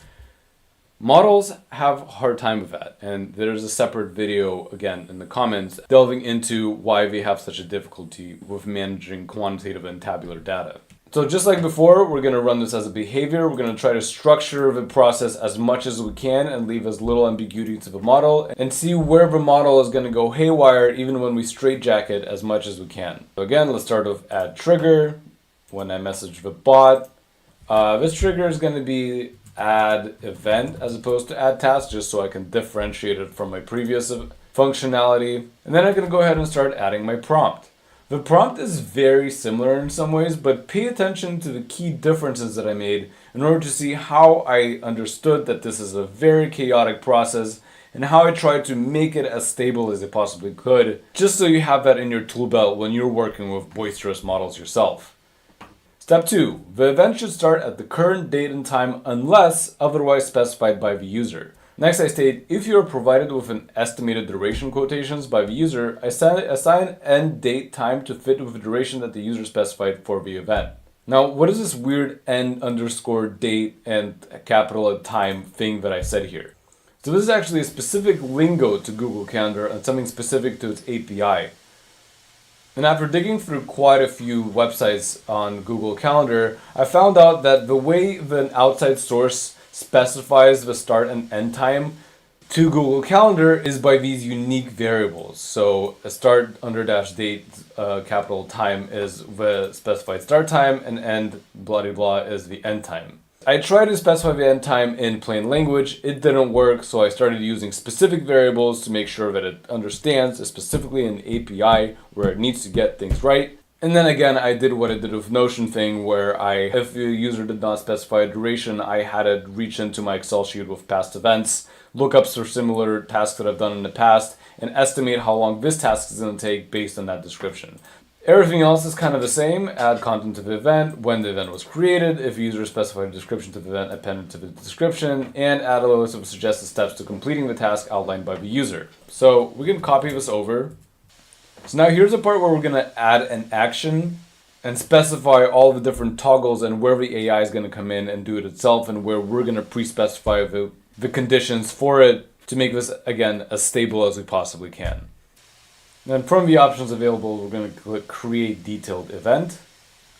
Models have a hard time with that, and there's a separate video, again, in the comments, delving into why they have such a difficulty with managing quantitative and tabular data. So just like before, we're going to run this as a behavior. We're going to try to structure the process as much as we can and leave as little ambiguity to the model and see where the model is going to go haywire even when we straitjacket as much as we can. So again, let's start with add trigger. When I message the bot, this trigger is going to be add event as opposed to add task, just so I can differentiate it from my previous functionality. And then I'm going to go ahead and start adding my prompt. The prompt is very similar in some ways, but pay attention to the key differences that I made in order to see how I understood that this is a very chaotic process and how I tried to make it as stable as it possibly could, just so you have that in your tool belt when you're working with boisterous models yourself. Step 2. The event should start at the current date and time unless otherwise specified by the user. Next, I state, if you are provided with an estimated duration quotations by the user, assign end date time to fit with the duration that the user specified for the event. Now, what is this weird end underscore date and capital time thing that I said here? So this is actually a specific lingo to Google Calendar and something specific to its API. And after digging through quite a few websites on Google Calendar, I found out that the way the outside source specifies the start and end time to Google Calendar is by these unique variables. So a start under dash date capital time is the specified start time, and end blah blah is the end time. I tried to specify the end time in plain language. It didn't work, so I started using specific variables to make sure that it understands specifically an API where it needs to get things right. And then again, I did what I did with Notion thing, where if the user did not specify a duration, I had to reach into my Excel sheet with past events, lookups for similar tasks that I've done in the past, and estimate how long this task is going to take based on that description. Everything else is kind of the same. Add content to the event, when the event was created, if the user specified a description to the event, append it to the description, and add a list of suggested steps to completing the task outlined by the user. So we can copy this over. So now here's the part where we're going to add an action and specify all the different toggles and where the AI is going to come in and do it itself, and where we're going to pre-specify the conditions for it to make this, again, as stable as we possibly can. Then from the options available, we're going to click Create Detailed Event.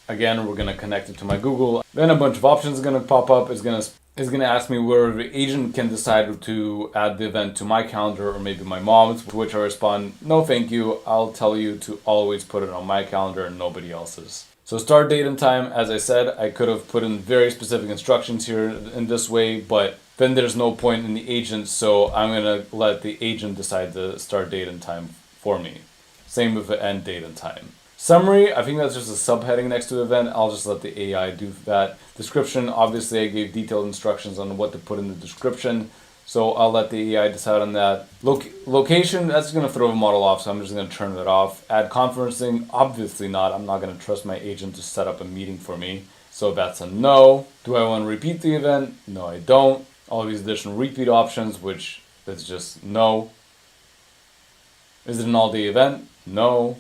Again, we're going to connect it to my Google. Then a bunch of options are going to pop up. It's going to ask me where the agent can decide to add the event to my calendar or maybe my mom's, to which I respond, no thank you. I'll tell you to always put it on my calendar and nobody else's. So start date and time, as I said, I could have put in very specific instructions here in this way, but then there's no point in the agent, so I'm going to let the agent decide the start date and time for me. Same with the end date and time. Summary, I think that's just a subheading next to the event. I'll just let the AI do that. Description, obviously I gave detailed instructions on what to put in the description, so I'll let the AI decide on that. Location, that's going to throw the model off, so I'm just going to turn that off. Add conferencing, obviously not. I'm not going to trust my agent to set up a meeting for me, so that's a no. Do I want to repeat the event? No, I don't. All these additional repeat options, which is just no. Is it an all-day event? No.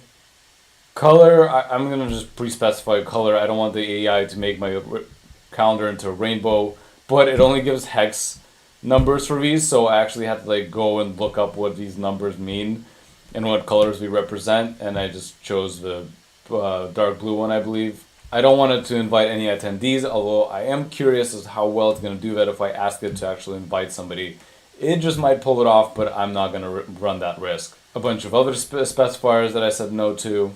Color, I'm going to just pre-specify color. I don't want the AI to make my calendar into a rainbow, but it only gives hex numbers for these, so I actually have to go and look up what these numbers mean and what colors we represent, and I just chose the dark blue one, I believe. I don't want it to invite any attendees, although I am curious as to how well it's going to do that if I ask it to actually invite somebody. It just might pull it off, but I'm not going to run that risk. A bunch of other specifiers that I said no to.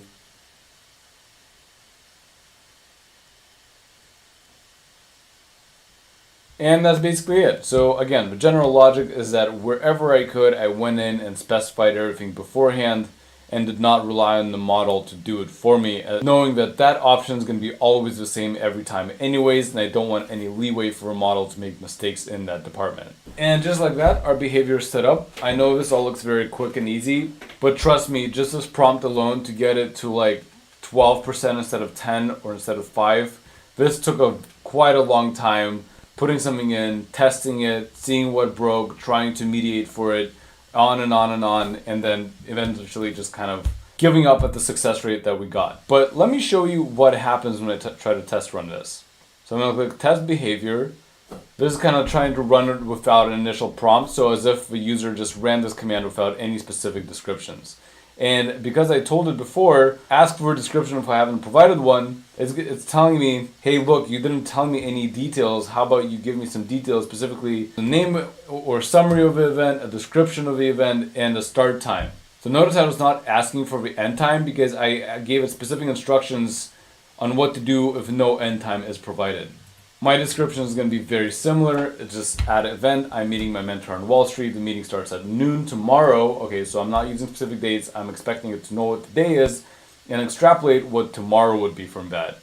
And that's basically it. So again, the general logic is that wherever I could, I went in and specified everything beforehand and did not rely on the model to do it for me, knowing that that option is going to be always the same every time anyways, and I don't want any leeway for a model to make mistakes in that department. And just like that, our behavior is set up. I know this all looks very quick and easy, but trust me, just this prompt alone to get it to 12% instead of 10 or instead of 5, this took quite a long time. Putting something in, testing it, seeing what broke, trying to mediate for it, on and on and on, and then eventually just kind of giving up at the success rate that we got. But let me show you what happens when I try to test run this. So I'm going to click test behavior. This is kind of trying to run it without an initial prompt, so as if the user just ran this command without any specific descriptions. And because I told it before, ask for a description if I haven't provided one, it's telling me, hey, look, you didn't tell me any details. How about you give me some details, specifically the name or summary of the event, a description of the event, and the start time. So notice how it's not asking for the end time because I gave it specific instructions on what to do if no end time is provided. My description is going to be very similar. It's just add an event. I'm meeting my mentor on Wall Street. The meeting starts at noon tomorrow. Okay, so I'm not using specific dates. I'm expecting it to know what the day is and extrapolate what tomorrow would be from that.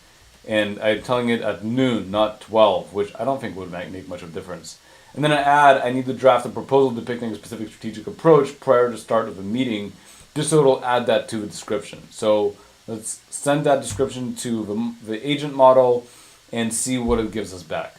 And I'm telling it at noon, not 12, which I don't think would make much of a difference. And then I need to draft a proposal depicting a specific strategic approach prior to start of the meeting, just so it'll add that to the description. So let's send that description to the agent model and see what it gives us back.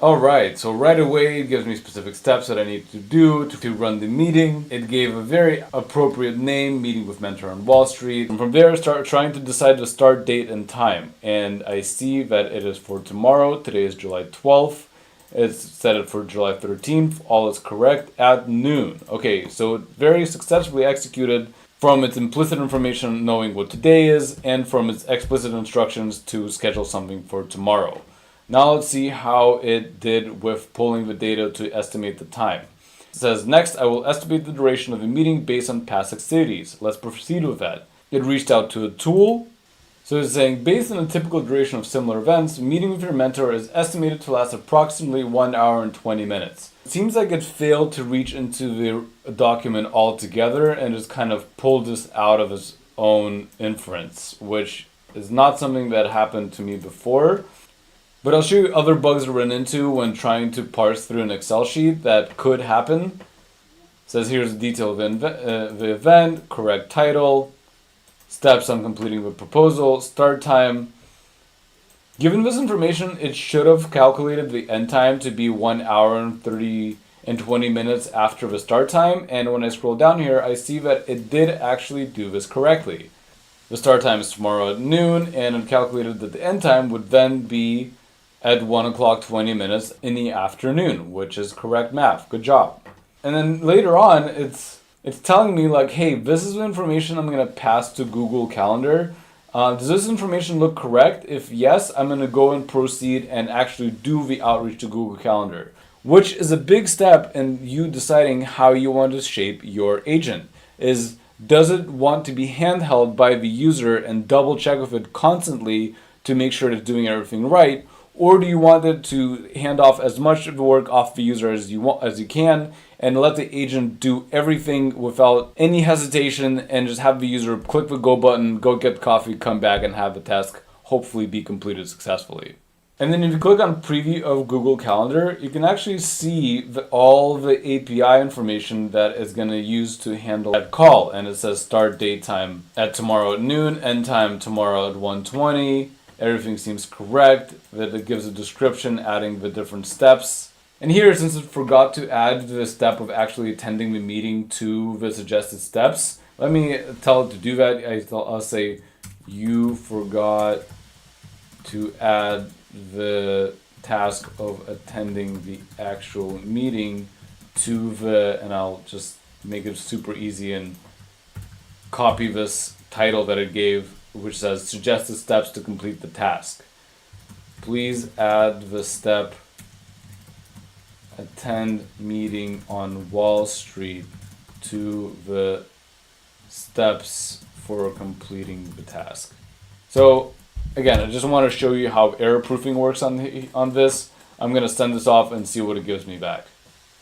Alright, so right away it gives me specific steps that I need to do to run the meeting. It gave a very appropriate name, meeting with mentor on Wall Street. And from there I start trying to decide the start date and time. And I see that it is for tomorrow. Today is July 12th. It's set it for July 13th. All is correct at noon. Okay, so it very successfully executed from its implicit information knowing what today is and from its explicit instructions to schedule something for tomorrow. Now let's see how it did with pulling the data to estimate the time. It says, next I will estimate the duration of the meeting based on past activities. Let's proceed with that. It reached out to a tool. So it's saying, based on the typical duration of similar events, a meeting with your mentor is estimated to last approximately 1 hour and 20 minutes. It seems like it failed to reach into the document altogether and just kind of pulled this out of its own inference, which is not something that happened to me before. But I'll show you other bugs I run into when trying to parse through an Excel sheet that could happen. It says here's the detail of the event, correct title, steps on completing the proposal, start time. Given this information, it should have calculated the end time to be 1 hour and 30 and 20 minutes after the start time. And when I scroll down here, I see that it did actually do this correctly. The start time is tomorrow at noon, and it calculated that the end time would then be at 1 o'clock 20 minutes in the afternoon, which is correct math. Good job. And then later on, it's It's telling me like, hey, this is the information I'm going to pass to Google Calendar. Does this information look correct? If yes, I'm going to go and proceed and actually do the outreach to Google Calendar, which is a big step in you deciding how you want to shape your agent. Does it want to be handheld by the user and double check with it constantly to make sure it's doing everything right? Or do you want it to hand off as much of the work off the user as you can and let the agent do everything without any hesitation and just have the user click the go button, go get coffee, come back and have the task hopefully be completed successfully? And then if you click on preview of Google Calendar, you can actually see all the API information that is going to use to handle that call. And it says start date time at tomorrow at noon, end time tomorrow at 1:20. Everything seems correct. That it gives a description, adding the different steps. And here, since it forgot to add the step of actually attending the meeting to the suggested steps, let me tell it to do that. I'll say, you forgot to add the task of attending the actual meeting to and I'll just make it super easy and copy this title that it gave, which says suggested steps to complete the task. Please add the step attend meeting on Wall Street to the steps for completing the task. So again, I just want to show you how error proofing works on this. I'm going to send this off and see what it gives me back.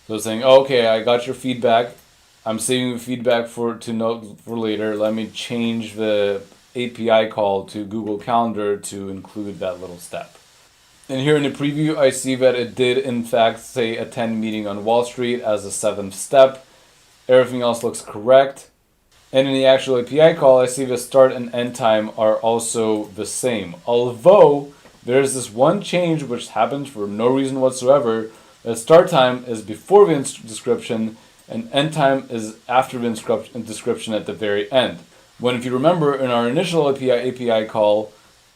So it's saying, okay, I got your feedback. I'm saving the feedback to note for later. Let me change the API call to Google Calendar to include that little step. And here in the preview, I see that it did in fact say attend meeting on Wall Street as the 7th step. Everything else looks correct. And in the actual API call, I see the start and end time are also the same. Although there's this one change which happens for no reason whatsoever. The start time is before the description and end time is after the description at the very end. When, if you remember, in our initial API call,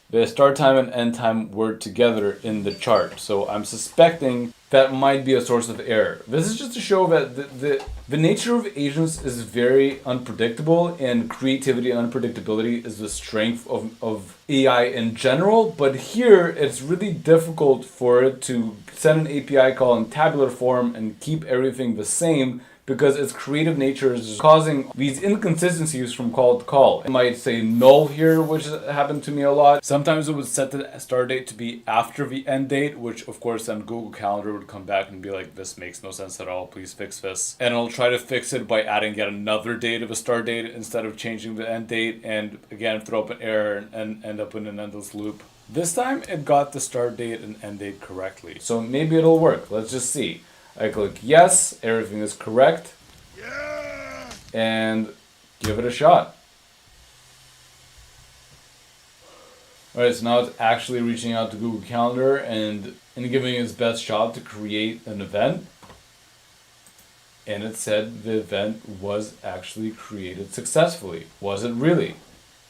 the start time and end time were together in the chart. So I'm suspecting that might be a source of error. This is just to show that the nature of agents is very unpredictable, and creativity and unpredictability is the strength of AI in general. But here, it's really difficult for it to send an API call in tabular form and keep everything the same, because its creative nature is causing these inconsistencies from call to call. It might say null here, which happened to me a lot. Sometimes it would set the start date to be after the end date, which of course then Google Calendar would come back and be like, this makes no sense at all, please fix this. And it'll try to fix it by adding yet another date of a start date instead of changing the end date, and again throw up an error and end up in an endless loop. This time it got the start date and end date correctly. So maybe it'll work, let's just see. I click yes, everything is correct, and give it a shot. Alright, so now it's actually reaching out to Google Calendar and giving it its best shot to create an event. And it said the event was actually created successfully. Was it really?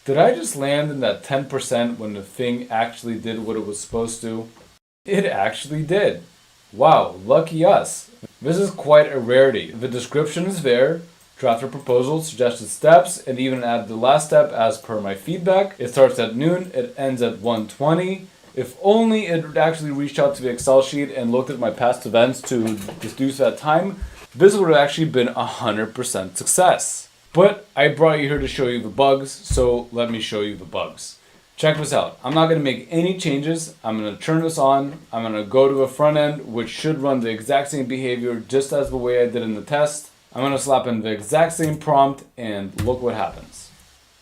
Did I just land in that 10% when the thing actually did what it was supposed to? It actually did. Wow, lucky us. This is quite a rarity. The description is there, draft a proposal, suggested steps, and even add the last step as per my feedback. It starts at noon, it ends at 1:20. If only it actually reached out to the Excel sheet and looked at my past events to deduce that time, this would have actually been 100% success. But I brought you here to show you the bugs, so let me show you the bugs. Check this out. I'm not going to make any changes. I'm going to turn this on. I'm going to go to the front end, which should run the exact same behavior just as the way I did in the test. I'm going to slap in the exact same prompt and look what happens.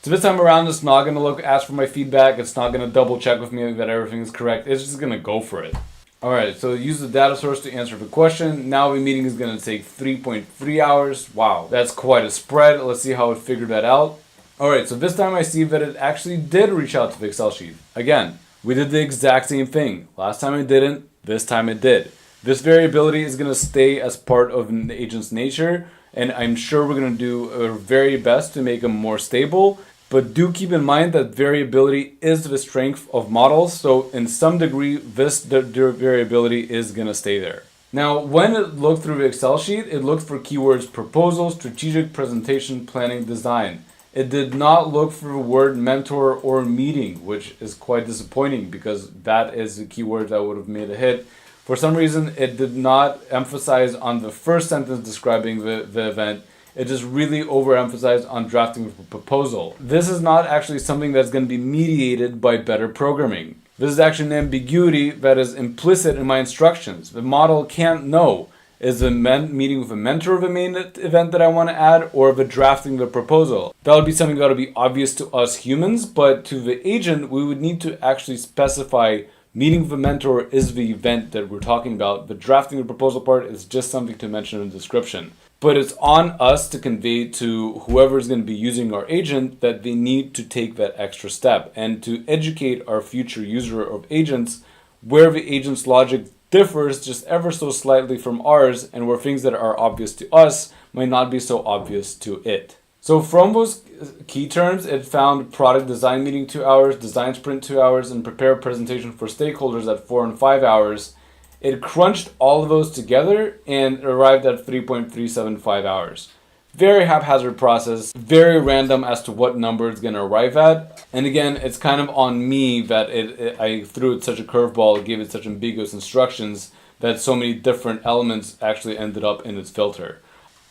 So this time around, it's not going to ask for my feedback. It's not going to double check with me that everything is correct. It's just going to go for it. Alright, so use the data source to answer the question. Now the meeting is going to take 3.3 hours. Wow, that's quite a spread. Let's see how it figured that out. Alright, so this time I see that it actually did reach out to the Excel sheet. Again, we did the exact same thing. Last time it didn't, this time it did. This variability is going to stay as part of the agent's nature, and I'm sure we're going to do our very best to make them more stable. But do keep in mind that variability is the strength of models, so in some degree, this variability is going to stay there. Now, when it looked through the Excel sheet, it looked for keywords proposal, strategic, presentation, planning, design. It did not look for the word mentor or meeting, which is quite disappointing because that is the keyword that would have made a hit. For some reason, it did not emphasize on the first sentence describing the event. It just really overemphasized on drafting a proposal. This is not actually something that's going to be mediated by better programming. This is actually an ambiguity that is implicit in my instructions. The model can't know, is the meeting with a mentor the main event that I want to add, or the drafting the proposal? That would be something that would be obvious to us humans, but to the agent, we would need to actually specify meeting with a mentor is the event that we're talking about. The drafting the proposal part is just something to mention in the description. But it's on us to convey to whoever is going to be using our agent that they need to take that extra step and to educate our future user of agents where the agent's logic differs just ever so slightly from ours and where things that are obvious to us might not be so obvious to it. So from those key terms, it found product design meeting 2 hours, design sprint 2 hours, and prepare presentation for stakeholders at 4 and 5 hours. It crunched all of those together and arrived at 3.375 hours. Very haphazard process, very random as to what number it's going to arrive at. And again, it's kind of on me that I threw it such a curveball, gave it such ambiguous instructions that so many different elements actually ended up in its filter.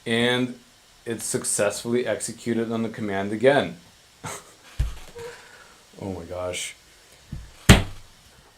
And it successfully executed on the command again. Oh my gosh.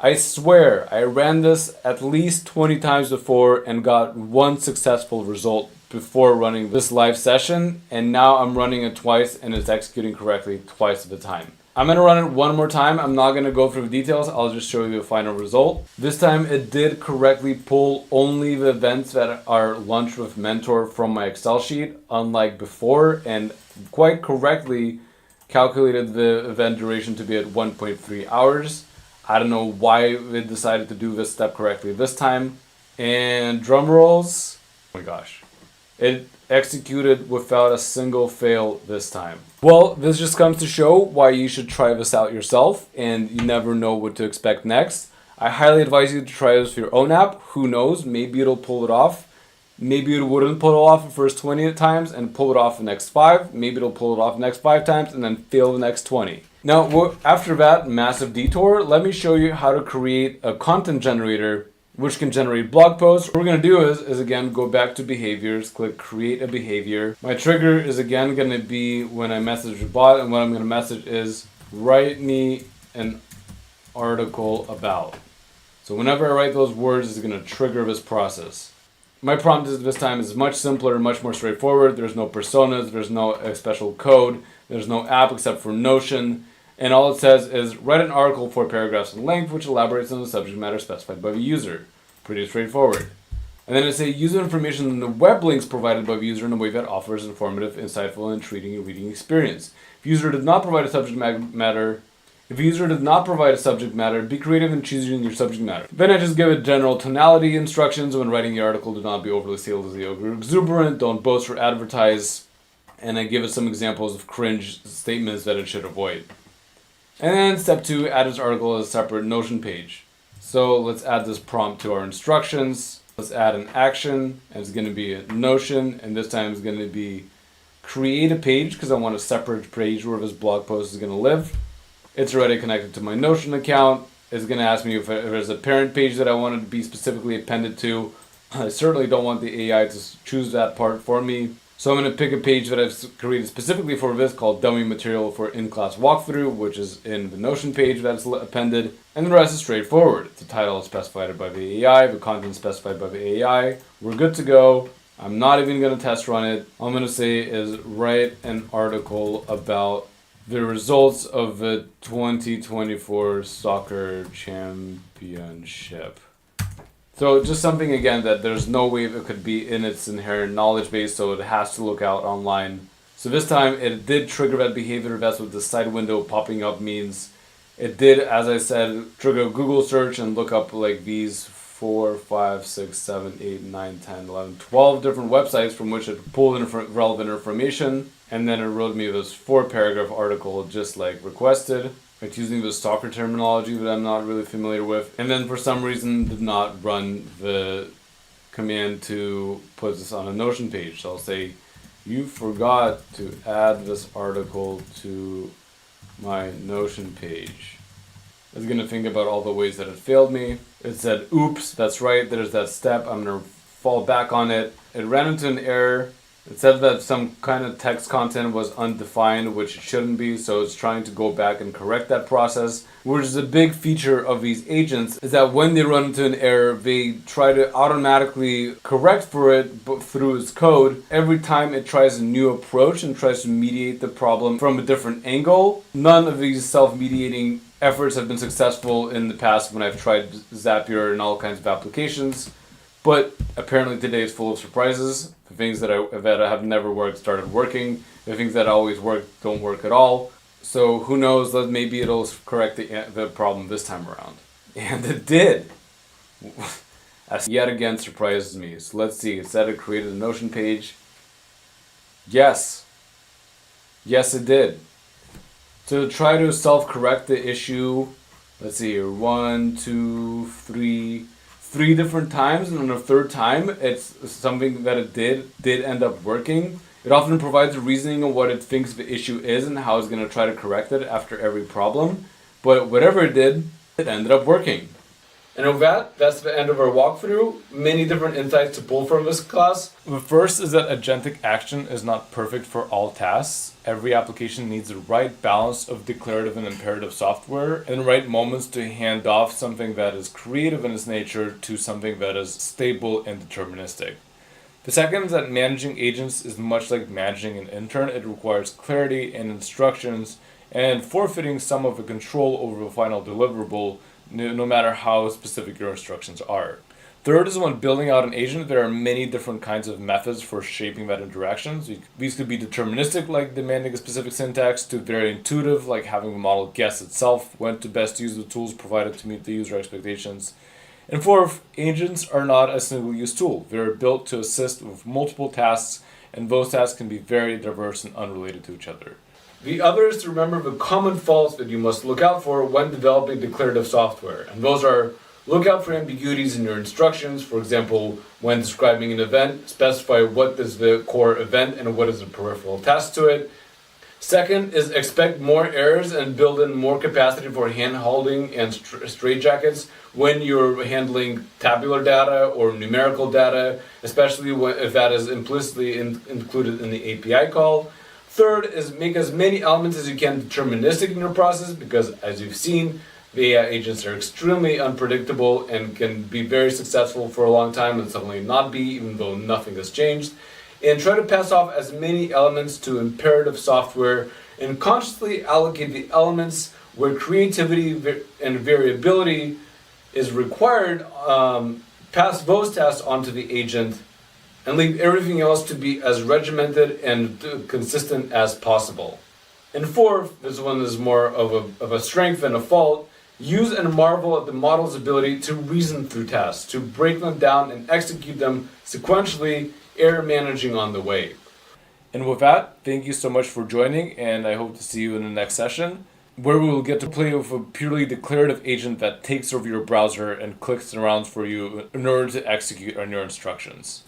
I swear, I ran this at least 20 times before and got one successful result before running this live session, and now I'm running it twice and it's executing correctly twice at the time. I'm going to run it one more time. I'm not going to go through the details. I'll just show you the final result. This time it did correctly pull only the events that are lunch with mentor from my Excel sheet, unlike before, and quite correctly calculated the event duration to be at 1.3 hours. I don't know why it decided to do this step correctly this time. And drum rolls. Oh my gosh. It executed without a single fail this time. Well, this just comes to show why you should try this out yourself and you never know what to expect next. I highly advise you to try this with your own app. Who knows? Maybe it'll pull it off. Maybe it wouldn't pull it off the first 20 times and pull it off the next 5. Maybe it'll pull it off the next 5 times and then fail the next 20. Now, after that massive detour, let me show you how to create a content generator which can generate blog posts. What we're going to do is again, go back to behaviors, click create a behavior. My trigger is again going to be when I message a bot, and what I'm going to message is write me an article about. So whenever I write those words, it's going to trigger this process. My prompt this time is much simpler, much more straightforward. There's no personas, there's no special code, there's no app except for Notion. And all it says is write an article 4 paragraphs in length which elaborates on the subject matter specified by the user. Pretty straightforward. And then it says user information in the web links provided by the user in a way that offers informative, insightful, and intriguing reading experience. If the user did not provide a subject matter, be creative in choosing your subject matter. Then I just give it general tonality instructions when writing the article. Do not be overly salesy or exuberant. Don't boast or advertise. And I give it some examples of cringe statements that it should avoid. And then step 2, add this article as a separate Notion page. So let's add this prompt to our instructions. Let's add an action, and it's going to be a Notion, and this time it's going to be create a page because I want a separate page where this blog post is going to live. It's already connected to my Notion account. It's going to ask me if there's a parent page that I want it to be specifically appended to. I certainly don't want the AI to choose that part for me. So I'm going to pick a page that I've created specifically for this called Dummy Material for In-Class Walkthrough, which is in the Notion page that's appended. And the rest is straightforward. The title is specified by the AI, the content specified by the AI. We're good to go. I'm not even going to test run it. All I'm going to say is write an article about the results of the 2024 soccer championship. So just something, again, that there's no way it could be in its inherent knowledge base, so it has to look out online. So this time it did trigger that behavior. That's what the side window popping up means. It did, as I said, trigger a Google search and look up like these 4, 5, 6, 7, 8, 9, 10, 11, 12 different websites from which it pulled in relevant information. And then it wrote me this 4-paragraph article just like requested. It's using the stalker terminology that I'm not really familiar with. And then for some reason did not run the command to put this on a Notion page. So I'll say, you forgot to add this article to my Notion page. It's going to think about all the ways that it failed me. It said, oops, that's right, there's that step, I'm going to fall back on it. It ran into an error. It said that some kind of text content was undefined, which it shouldn't be, so it's trying to go back and correct that process. Which is a big feature of these agents, is that when they run into an error, they try to automatically correct for it but through its code. Every time it tries a new approach and tries to mediate the problem from a different angle. None of these self-mediating efforts have been successful in the past when I've tried Zapier and all kinds of applications. But apparently today is full of surprises. The things that have never worked started working. The things that always work don't work at all. So who knows, maybe it'll correct the problem this time around. And it did. That yet again surprises me. So let's see, it said it created a Notion page. Yes. Yes, it did. To try to self-correct the issue, let's see here, 1, 2, 3... 3 different times, and on the third time, it's something that it did end up working. It often provides a reasoning of what it thinks the issue is and how it's going to try to correct it after every problem. But whatever it did, it ended up working. And with that, that's the end of our walkthrough. Many different insights to pull from this class. The first is that agentic action is not perfect for all tasks. Every application needs the right balance of declarative and imperative software and the right moments to hand off something that is creative in its nature to something that is stable and deterministic. The second is that managing agents is much like managing an intern. It requires clarity and instructions and forfeiting some of the control over the final deliverable, no matter how specific your instructions are. Third is when building out an agent, there are many different kinds of methods for shaping that interaction. So these could be deterministic, like demanding a specific syntax, to very intuitive, like having the model guess itself when to best use the tools provided to meet the user expectations. And fourth, agents are not a single-use tool. They're built to assist with multiple tasks, and those tasks can be very diverse and unrelated to each other. The other is to remember the common faults that you must look out for when developing declarative software. And those are, look out for ambiguities in your instructions. For example, when describing an event, specify what is the core event and what is the peripheral task to it. Second is expect more errors and build in more capacity for hand-holding and straitjackets when you're handling tabular data or numerical data, especially if that is implicitly included in the API call. Third is make as many elements as you can deterministic in your process, because as you've seen, the AI agents are extremely unpredictable and can be very successful for a long time and suddenly not be, even though nothing has changed. And try to pass off as many elements to imperative software and consciously allocate the elements where creativity and variability is required, pass those tasks onto the agent, and leave everything else to be as regimented and consistent as possible. And fourth, this one is more of a strength than a fault, use and marvel at the model's ability to reason through tasks, to break them down and execute them sequentially, error managing on the way. And with that, thank you so much for joining, and I hope to see you in the next session, where we will get to play with a purely declarative agent that takes over your browser and clicks around for you in order to execute on your instructions.